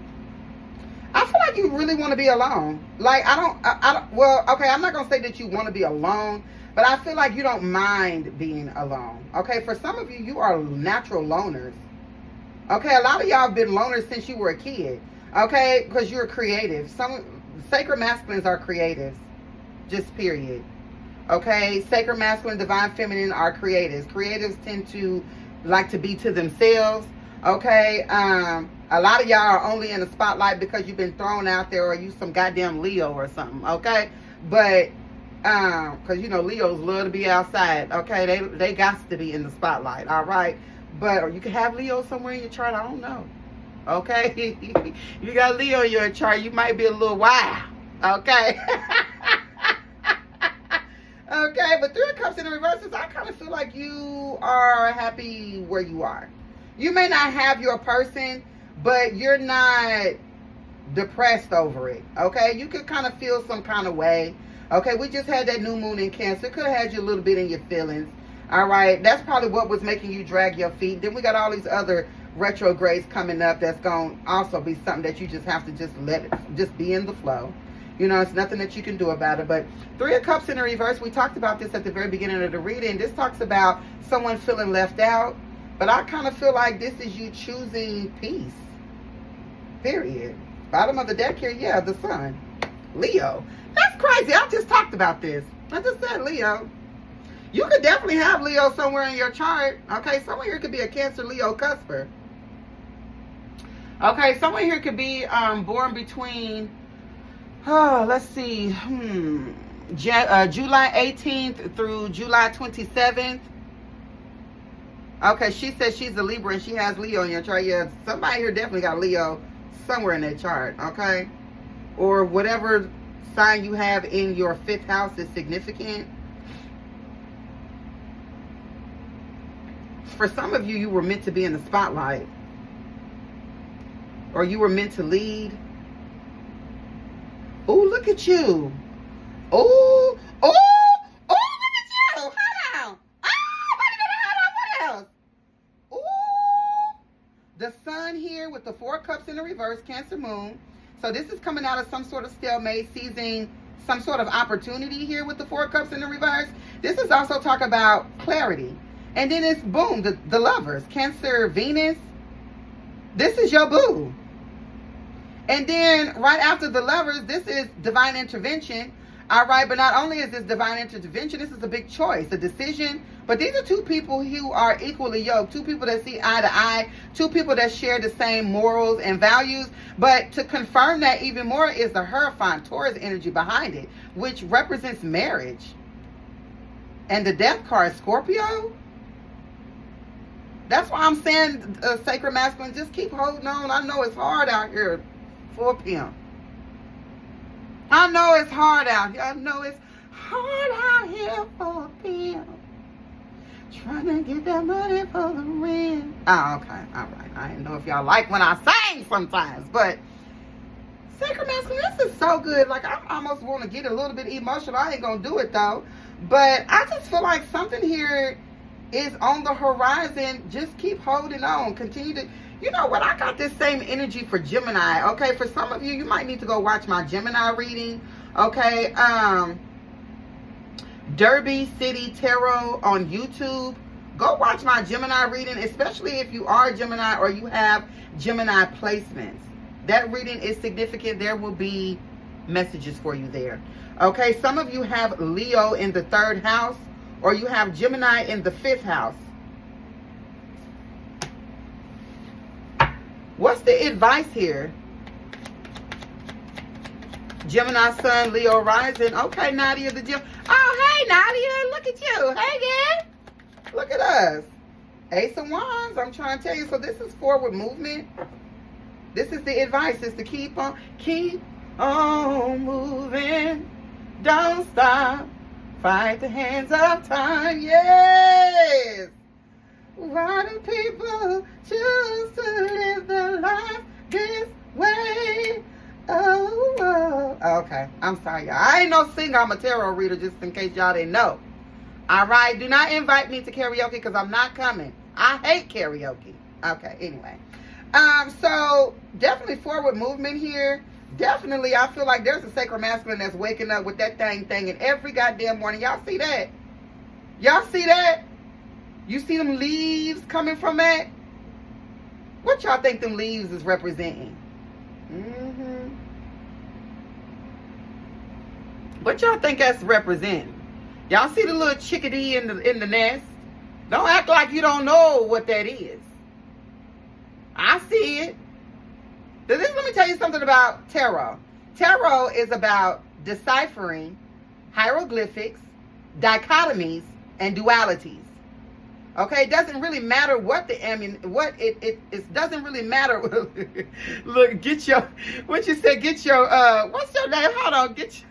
I feel like you really want to be alone. Like, I don't, well, okay, I'm not going to say that you want to be alone, but I feel like you don't mind being alone. Okay, for some of you, you are natural loners. Okay, a lot of y'all have been loners since you were a kid. Okay, because you're creative. Some sacred masculines are creatives. Just period. Okay, sacred masculine, divine feminine are creatives. Creatives tend to like to be to themselves. Okay, a lot of y'all are only in the spotlight because you've been thrown out there, or you some goddamn Leo or something. Okay, but because you know Leos love to be outside. Okay, they got to be in the spotlight. All right, but or you can have Leo somewhere in your chart. I don't know. Okay, you got Leo in your chart, you might be a little wild. Okay. Okay, but Three of Cups in the reverse is, I kind of feel like you are happy where you are. You may not have your person, but you're not depressed over it. Okay, you could kind of feel some kind of way. Okay, we just had that new moon in Cancer. It could have had you a little bit in your feelings. All right, that's probably what was making you drag your feet. Then we got all these other retrogrades coming up that's going to also be something that you just have to just let it just be in the flow. You know, it's nothing that you can do about it. But Three of Cups in the reverse, we talked about this at the very beginning of the reading. This talks about someone feeling left out. But I kind of feel like this is you choosing peace. Period. Bottom of the deck here, yeah, the sun. Leo. That's crazy. I just talked about this. I just said Leo. You could definitely have Leo somewhere in your chart. Okay, someone here could be a Cancer, Leo, cusper. Okay, someone here could be born between... Oh, let's see. July 18th through July 27th. Okay, she says she's a Libra and she has Leo in your chart. Yeah, somebody here definitely got Leo somewhere in their chart, okay? Or whatever sign you have in your 5th house is significant. For some of you, you were meant to be in the spotlight. Or you were meant to lead. Oh, look at you. Oh, look at you. Hold on. Oh, wait a minute, hold on. What else? Oh, the sun here with the 4 cups in the reverse, Cancer moon. So this is coming out of some sort of stalemate, seizing some sort of opportunity here with the 4 cups in the reverse. This is also talk about clarity. And then it's boom, the lovers, Cancer, Venus. This is your boo. And then right after the lovers, this is divine intervention. All right, but not only is this divine intervention, this is a big choice, a decision. But these are 2 people who are equally yoked, 2 people that see eye to eye, 2 people that share the same morals and values. But to confirm that even more is the Hierophant, Taurus energy behind it, which represents marriage. And the Death card, Scorpio. That's why I'm saying, sacred masculine, just keep holding on. I know it's hard out here for a pimp. I know it's hard out here. I know it's hard out here for a pimp. Trying to get that money for the rent. Oh, okay. All right. I didn't know if y'all like when I sing sometimes, but sacred masculine, this is so good. Like, I almost want to get a little bit emotional. I ain't going to do it, though. But I just feel like something here is on the horizon. Just keep holding on. Continue to... You know what? I got this same energy for Gemini. Okay, for some of you, you might need to go watch my Gemini reading. Okay, DerbyCityTarot on YouTube. Go watch my Gemini reading, especially if you are a Gemini or you have Gemini placements. That reading is significant. There will be messages for you there. Okay, some of you have Leo in the 3rd house, or you have Gemini in the 5th house. What's the advice here? Gemini sun, Leo rising. Okay, Nadia the Gem. Oh, hey, Nadia. Look at you. Hey, girl. Look at us. Ace of Wands. I'm trying to tell you. So this is forward movement. This is the advice, is to keep on moving. Don't stop. Fight the hands of time. Yes. Why do people choose to live their life this way? Oh. Okay. I'm sorry, y'all. I ain't no singer. I'm a tarot reader, just in case y'all didn't know. All right. Do not invite me to karaoke because I'm not coming. I hate karaoke. Okay. Anyway. So definitely forward movement here. Definitely, I feel like there's a sacred masculine that's waking up with that thing in every goddamn morning. Y'all see that? Y'all see that? You see them leaves coming from that? What y'all think them leaves is representing? Mm-hmm. What y'all think that's representing? Y'all see the little chickadee in the nest? Don't act like you don't know what that is. I see it. Let me tell you something about tarot. Tarot is about deciphering hieroglyphics, dichotomies, and dualities. Okay, it doesn't really matter what it doesn't really matter. Look, get your, what you say, get your, what's your name? Hold on, get your,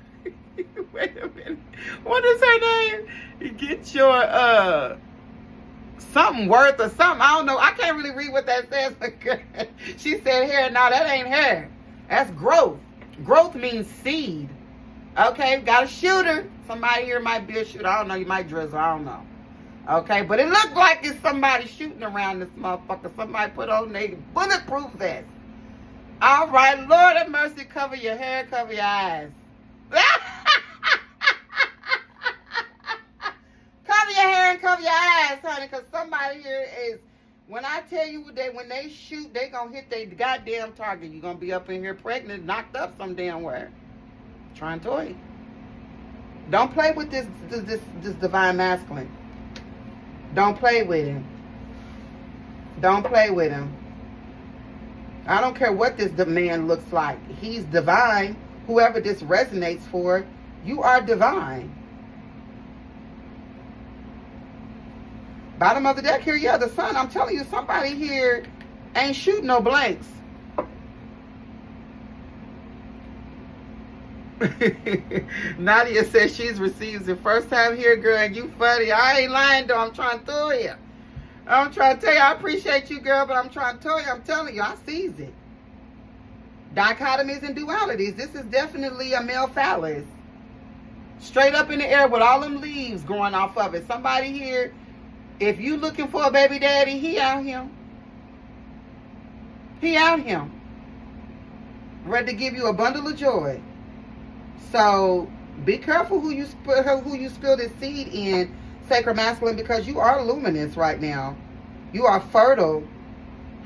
wait a minute. What is her name? Get your, something worth or something. I don't know. I can't really read what that says. She said hair. No, that ain't hair. That's growth. Growth means seed. Okay, got a shooter. Somebody here might be a shooter. I don't know. You might drizzle. I don't know. Okay, but it looked like it's somebody shooting around this motherfucker. Somebody put on their bulletproof vest. All right, Lord have mercy. Cover your hair. Cover your eyes. Cover your hair and cover your eyes, honey, because somebody here is, when I tell you that when they shoot, they going to hit their goddamn target. You're going to be up in here pregnant, knocked up some damn where. Trying to tell you. Don't play with this divine masculine. Don't play with him. Don't play with him. I don't care what this man looks like. He's divine. Whoever this resonates for, you are divine. Bottom of the deck here, yeah, the sun. I'm telling you, somebody here ain't shooting no blanks. Nadia says she's received the first time here, girl, and you funny. I ain't lying, though. I'm trying to tell you. I'm trying to tell you, I appreciate you, girl, but I'm trying to tell you, I'm telling you, I sees it. Dichotomies and dualities. This is definitely a male phallus. Straight up in the air with all them leaves growing off of it. Somebody here, if you looking for a baby daddy, he out here. He out here. Ready to give you a bundle of joy. So be careful who you spill this seed in, sacred masculine, because you are luminous right now. You are fertile.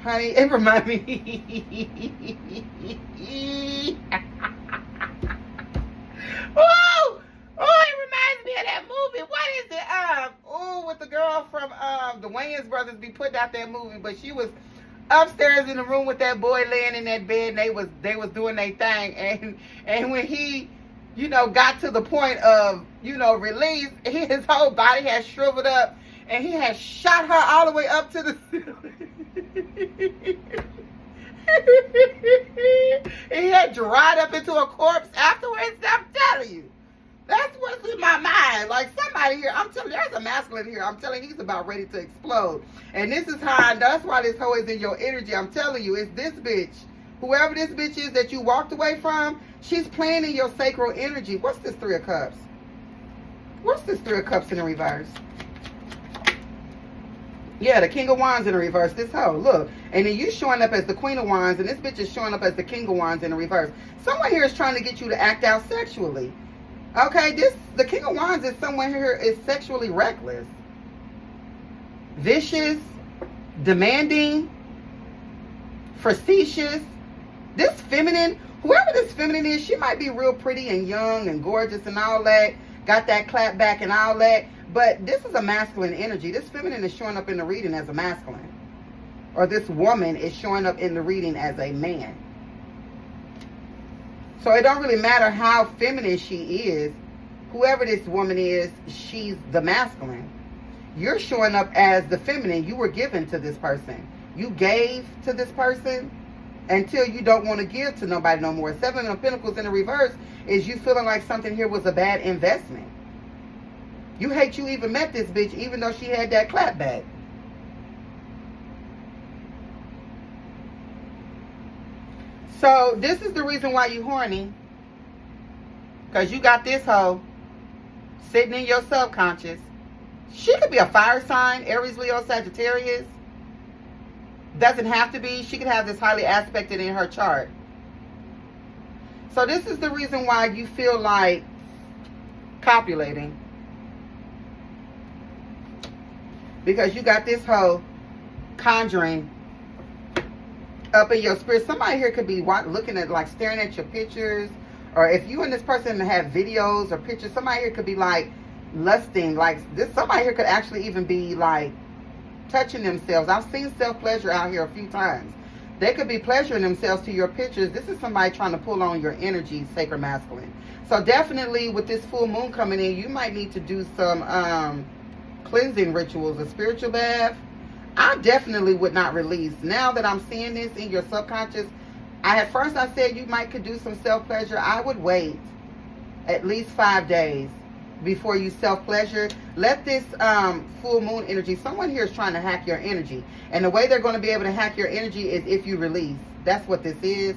Honey, it reminds me. Oh, it reminds me of that movie. What is it? With the girl from the Wayans brothers be putting out that movie, but she was upstairs in the room with that boy laying in that bed, and they was doing their thing, and when he, got to the point of, release, his whole body had shriveled up, and he had shot her all the way up to the ceiling. He had dried up into a corpse afterwards. I'm telling you. That's what's in my mind. Like somebody here, I'm telling you, there's a masculine here. I'm telling you, he's about ready to explode. And this is how, that's why this hoe is in your energy. I'm telling you, it's this bitch. Whoever this bitch is that you walked away from, she's playing in your sacral energy. What's this Three of Cups? What's this Three of Cups in the reverse? Yeah, the King of Wands in the reverse. This hoe, look. And then you showing up as the Queen of Wands, and this bitch is showing up as the King of Wands in the reverse. Someone here is trying to get you to act out sexually. Okay, the King of Wands is someone here is sexually reckless, vicious, demanding, facetious. This feminine, whoever this feminine is, she might be real pretty and young and gorgeous and all that, got that clap back and all that, but this is a masculine energy. This feminine is showing up in the reading as a masculine, or this woman is showing up in the reading as a man. So it don't really matter how feminine she is. Whoever this woman is, she's the masculine. You're showing up as the feminine. You were given to this person. You gave to this person until you don't want to give to nobody no more. Seven of Pentacles in the reverse is you feeling like something here was a bad investment. You hate you even met this bitch, even though she had that clap back. So this is the reason why you horny. Because you got this hoe sitting in your subconscious. She could be a fire sign, Aries, Leo, Sagittarius. Doesn't have to be. She could have this highly aspected in her chart. So this is the reason why you feel like copulating. Because you got this hoe conjuring up in your spirit. Somebody here could be looking at, like, staring at your pictures. Or if you and this person have videos or pictures, somebody here could be, like, lusting. Like, this, somebody here could actually even be, like, touching themselves. I've seen self-pleasure out here a few times. They could be pleasuring themselves to your pictures. This is somebody trying to pull on your energy, sacred masculine. So definitely with this full moon coming in, you might need to do some cleansing rituals, a spiritual bath. I definitely would not release. Now that I'm seeing this in your subconscious, at first I said you might could do some self-pleasure. I would wait at least 5 days before you self-pleasure. Let this full moon energy, someone here is trying to hack your energy. And the way they're going to be able to hack your energy is if you release. That's what this is.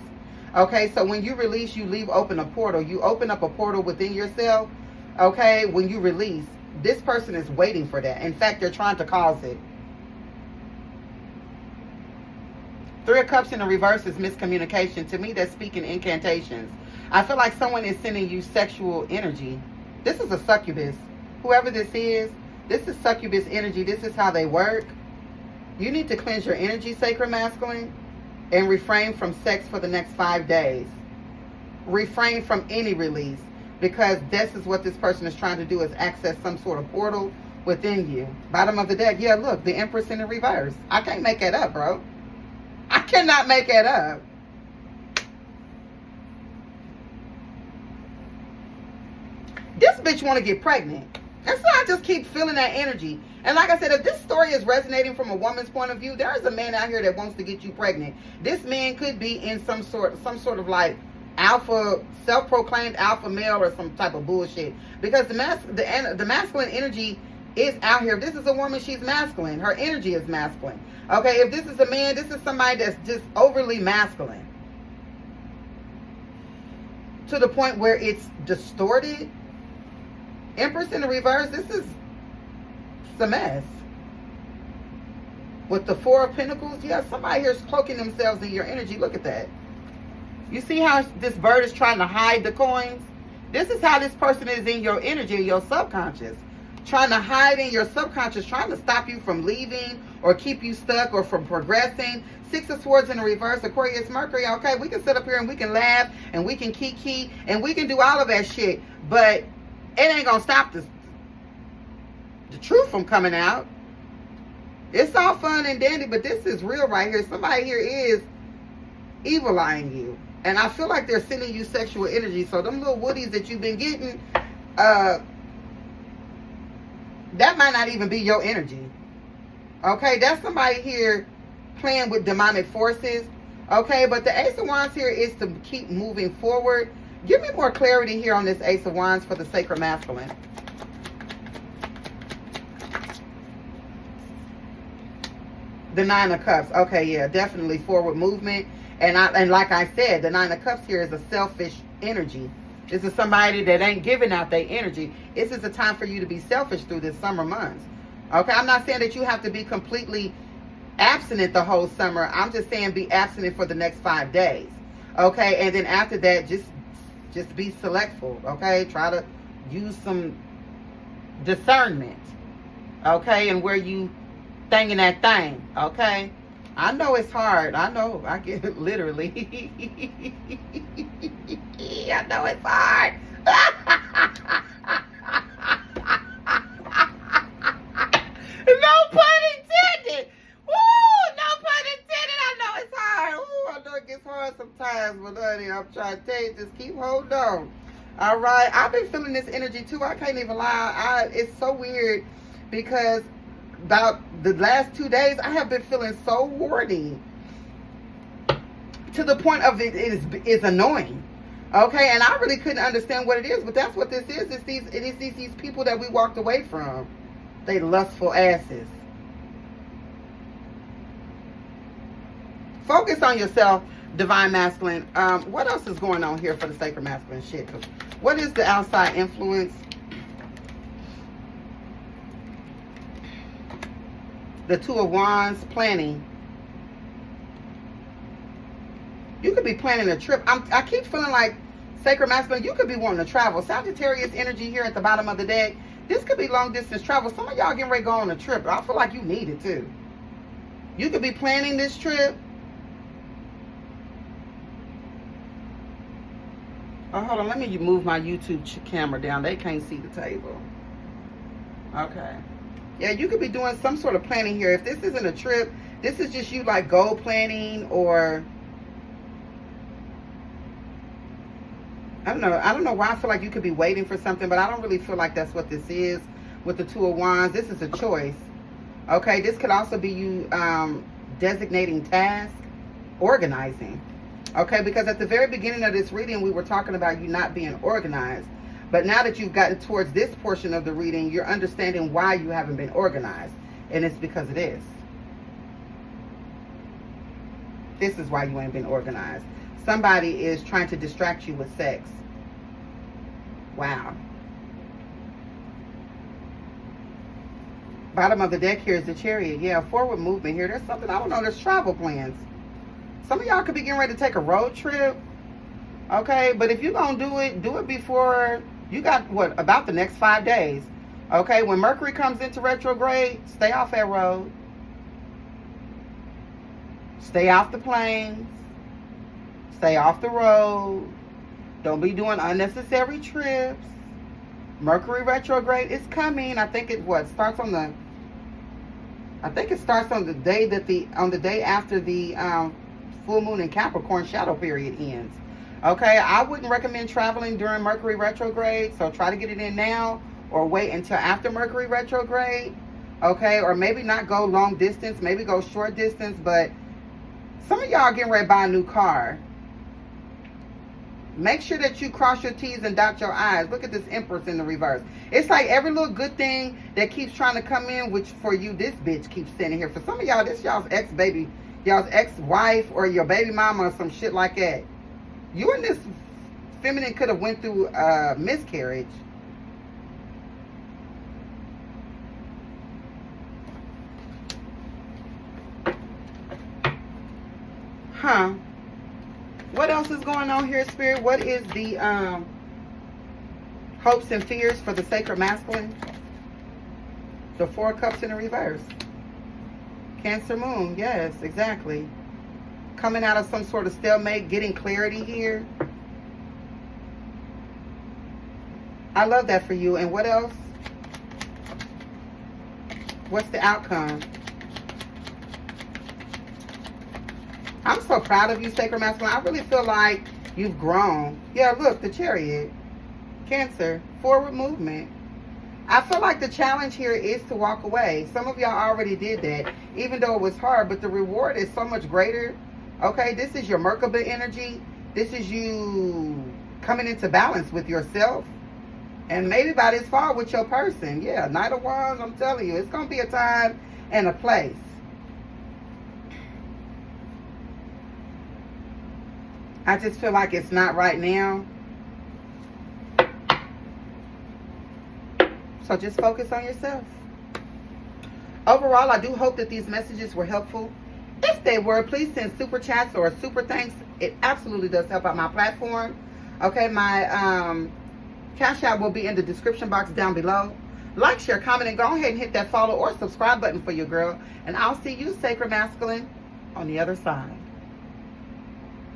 Okay, so when you release, you leave open a portal. You open up a portal within yourself. Okay, when you release, this person is waiting for that. In fact, they're trying to cause it. Three of Cups in the reverse is miscommunication. To me, that's speaking incantations. I feel like someone is sending you sexual energy. This is a succubus. Whoever this is succubus energy. This is how they work. You need to cleanse your energy, sacred masculine, and refrain from sex for the next 5 days. Refrain from any release, because this is what this person is trying to do, is access some sort of portal within you. Bottom of the deck. Yeah, look, the Empress in the reverse. I can't make that up, bro. I cannot make that up. This bitch want to get pregnant. And so I just keep feeling that energy. And like I said, if this story is resonating from a woman's point of view, there is a man out here that wants to get you pregnant. This man could be in some sort of like alpha, self-proclaimed alpha male or some type of bullshit. Because the masculine energy is out here. If this is a woman, she's masculine. Her energy is masculine. Okay, if this is a man, this is somebody that's just overly masculine. To the point where it's distorted. Empress in the reverse, this is a mess. With the Four of Pentacles, yeah, somebody here is cloaking themselves in your energy. Look at that. You see how this bird is trying to hide the coins? This is how this person is in your energy, your subconscious. Trying to hide in your subconscious, trying to stop you from leaving or keep you stuck or from progressing. Six of Swords in the reverse, Aquarius, Mercury. Okay, we can sit up here and we can laugh and we can kiki and we can do all of that shit. But it ain't gonna stop the truth from coming out. It's all fun and dandy, but this is real right here. Somebody here is evil-eyeing you. And I feel like they're sending you sexual energy. So them little woodies that you've been getting, that might not even be your energy. Okay, that's somebody here playing with demonic forces. Okay, but the Ace of Wands here is to keep moving forward. Give me more clarity here on this Ace of Wands for the sacred masculine. The Nine of Cups. Okay, yeah, definitely forward movement. And like I said, the Nine of Cups here is a selfish energy. This is somebody that ain't giving out their energy. This is a time for you to be selfish through this summer months. Okay, I'm not saying that you have to be completely abstinent the whole summer. I'm just saying be abstinent for the next 5 days. Okay, and then after that, just be selectful. Okay, try to use some discernment. Okay, and where you thinking that thing. Okay, I know it's hard. I know. I get it literally. I know it's hard. No pun intended. Woo, no pun intended. I know it's hard. Ooh, I know it gets hard sometimes, but honey, I'm trying to tell you, just keep holding on. All right, I've been feeling this energy too. I can't even lie. It's so weird because about the last 2 days, I have been feeling so horny to the point of it is annoying. Okay, and I really couldn't understand what it is, but that's what this is. It's these people that we walked away from. They lustful asses. Focus on yourself, divine masculine. What else is going on here for the sacred masculine shit? What is the outside influence? The Two of Wands, planning. You could be planning a trip. I keep feeling like sacred masculine, you could be wanting to travel. Sagittarius energy here at the bottom of the deck. This could be long distance travel. Some of y'all getting ready to go on a trip. I feel like you need it too. You could be planning this trip. Oh, hold on. Let me move my YouTube camera down. They can't see the table. Okay. Yeah, you could be doing some sort of planning here. If this isn't a trip, this is just you like goal planning, or I don't know why I feel like you could be waiting for something, but I don't really feel like that's what this is with the Two of Wands. This is a choice. Okay, this could also be you designating tasks, organizing. Okay, because at the very beginning of this reading, we were talking about you not being organized. But now that you've gotten towards this portion of the reading, you're understanding why you haven't been organized. And it's because it is. This is why you ain't been organized. Somebody is trying to distract you with sex. Wow. Bottom of the deck here is the Chariot. Yeah, forward movement here. There's something, I don't know, there's travel plans. Some of y'all could be getting ready to take a road trip. Okay, but if you're going to do it before, you got, what, about the next 5 days. Okay, when Mercury comes into retrograde, stay off that road. Stay off the planes. Stay off the road. Don't be doing unnecessary trips. Mercury retrograde is coming. I think it starts on the, day that on the day after the full moon in Capricorn shadow period ends. Okay, I wouldn't recommend traveling during Mercury retrograde, so try to get it in now or wait until after Mercury retrograde. Okay, or maybe not go long distance, maybe go short distance, but some of y'all getting ready to buy a new car. Make sure that you cross your T's and dot your I's. Look at this Empress in the reverse. It's like every little good thing that keeps trying to come in, which for you, this bitch keeps sitting here. For some of y'all, this y'all's ex-baby, y'all's ex-wife or your baby mama or some shit like that. You and this feminine could have went through a miscarriage. Huh. What else is going on here, Spirit? What is the hopes and fears for the sacred masculine? The Four of Cups in the reverse. Cancer moon. Yes, exactly. Coming out of some sort of stalemate, getting clarity here. I love that for you. And what else? What's the outcome? I'm so proud of you, sacred masculine. I really feel like you've grown. Yeah, look, the Chariot. Cancer. Forward movement. I feel like the challenge here is to walk away. Some of y'all already did that, even though it was hard, but the reward is so much greater. Okay, this is your Merkaba energy. This is you coming into balance with yourself. And maybe by this fall with your person. Yeah, Knight of Wands, I'm telling you, it's going to be a time and a place. I just feel like it's not right now. So just focus on yourself. Overall, I do hope that these messages were helpful. If they were, please send super chats or super thanks. It absolutely does help out my platform. Okay, my Cash App will be in the description box down below. Like, share, comment, and go ahead and hit that follow or subscribe button for your girl. And I'll see you, Sacred Masculine, on the other side.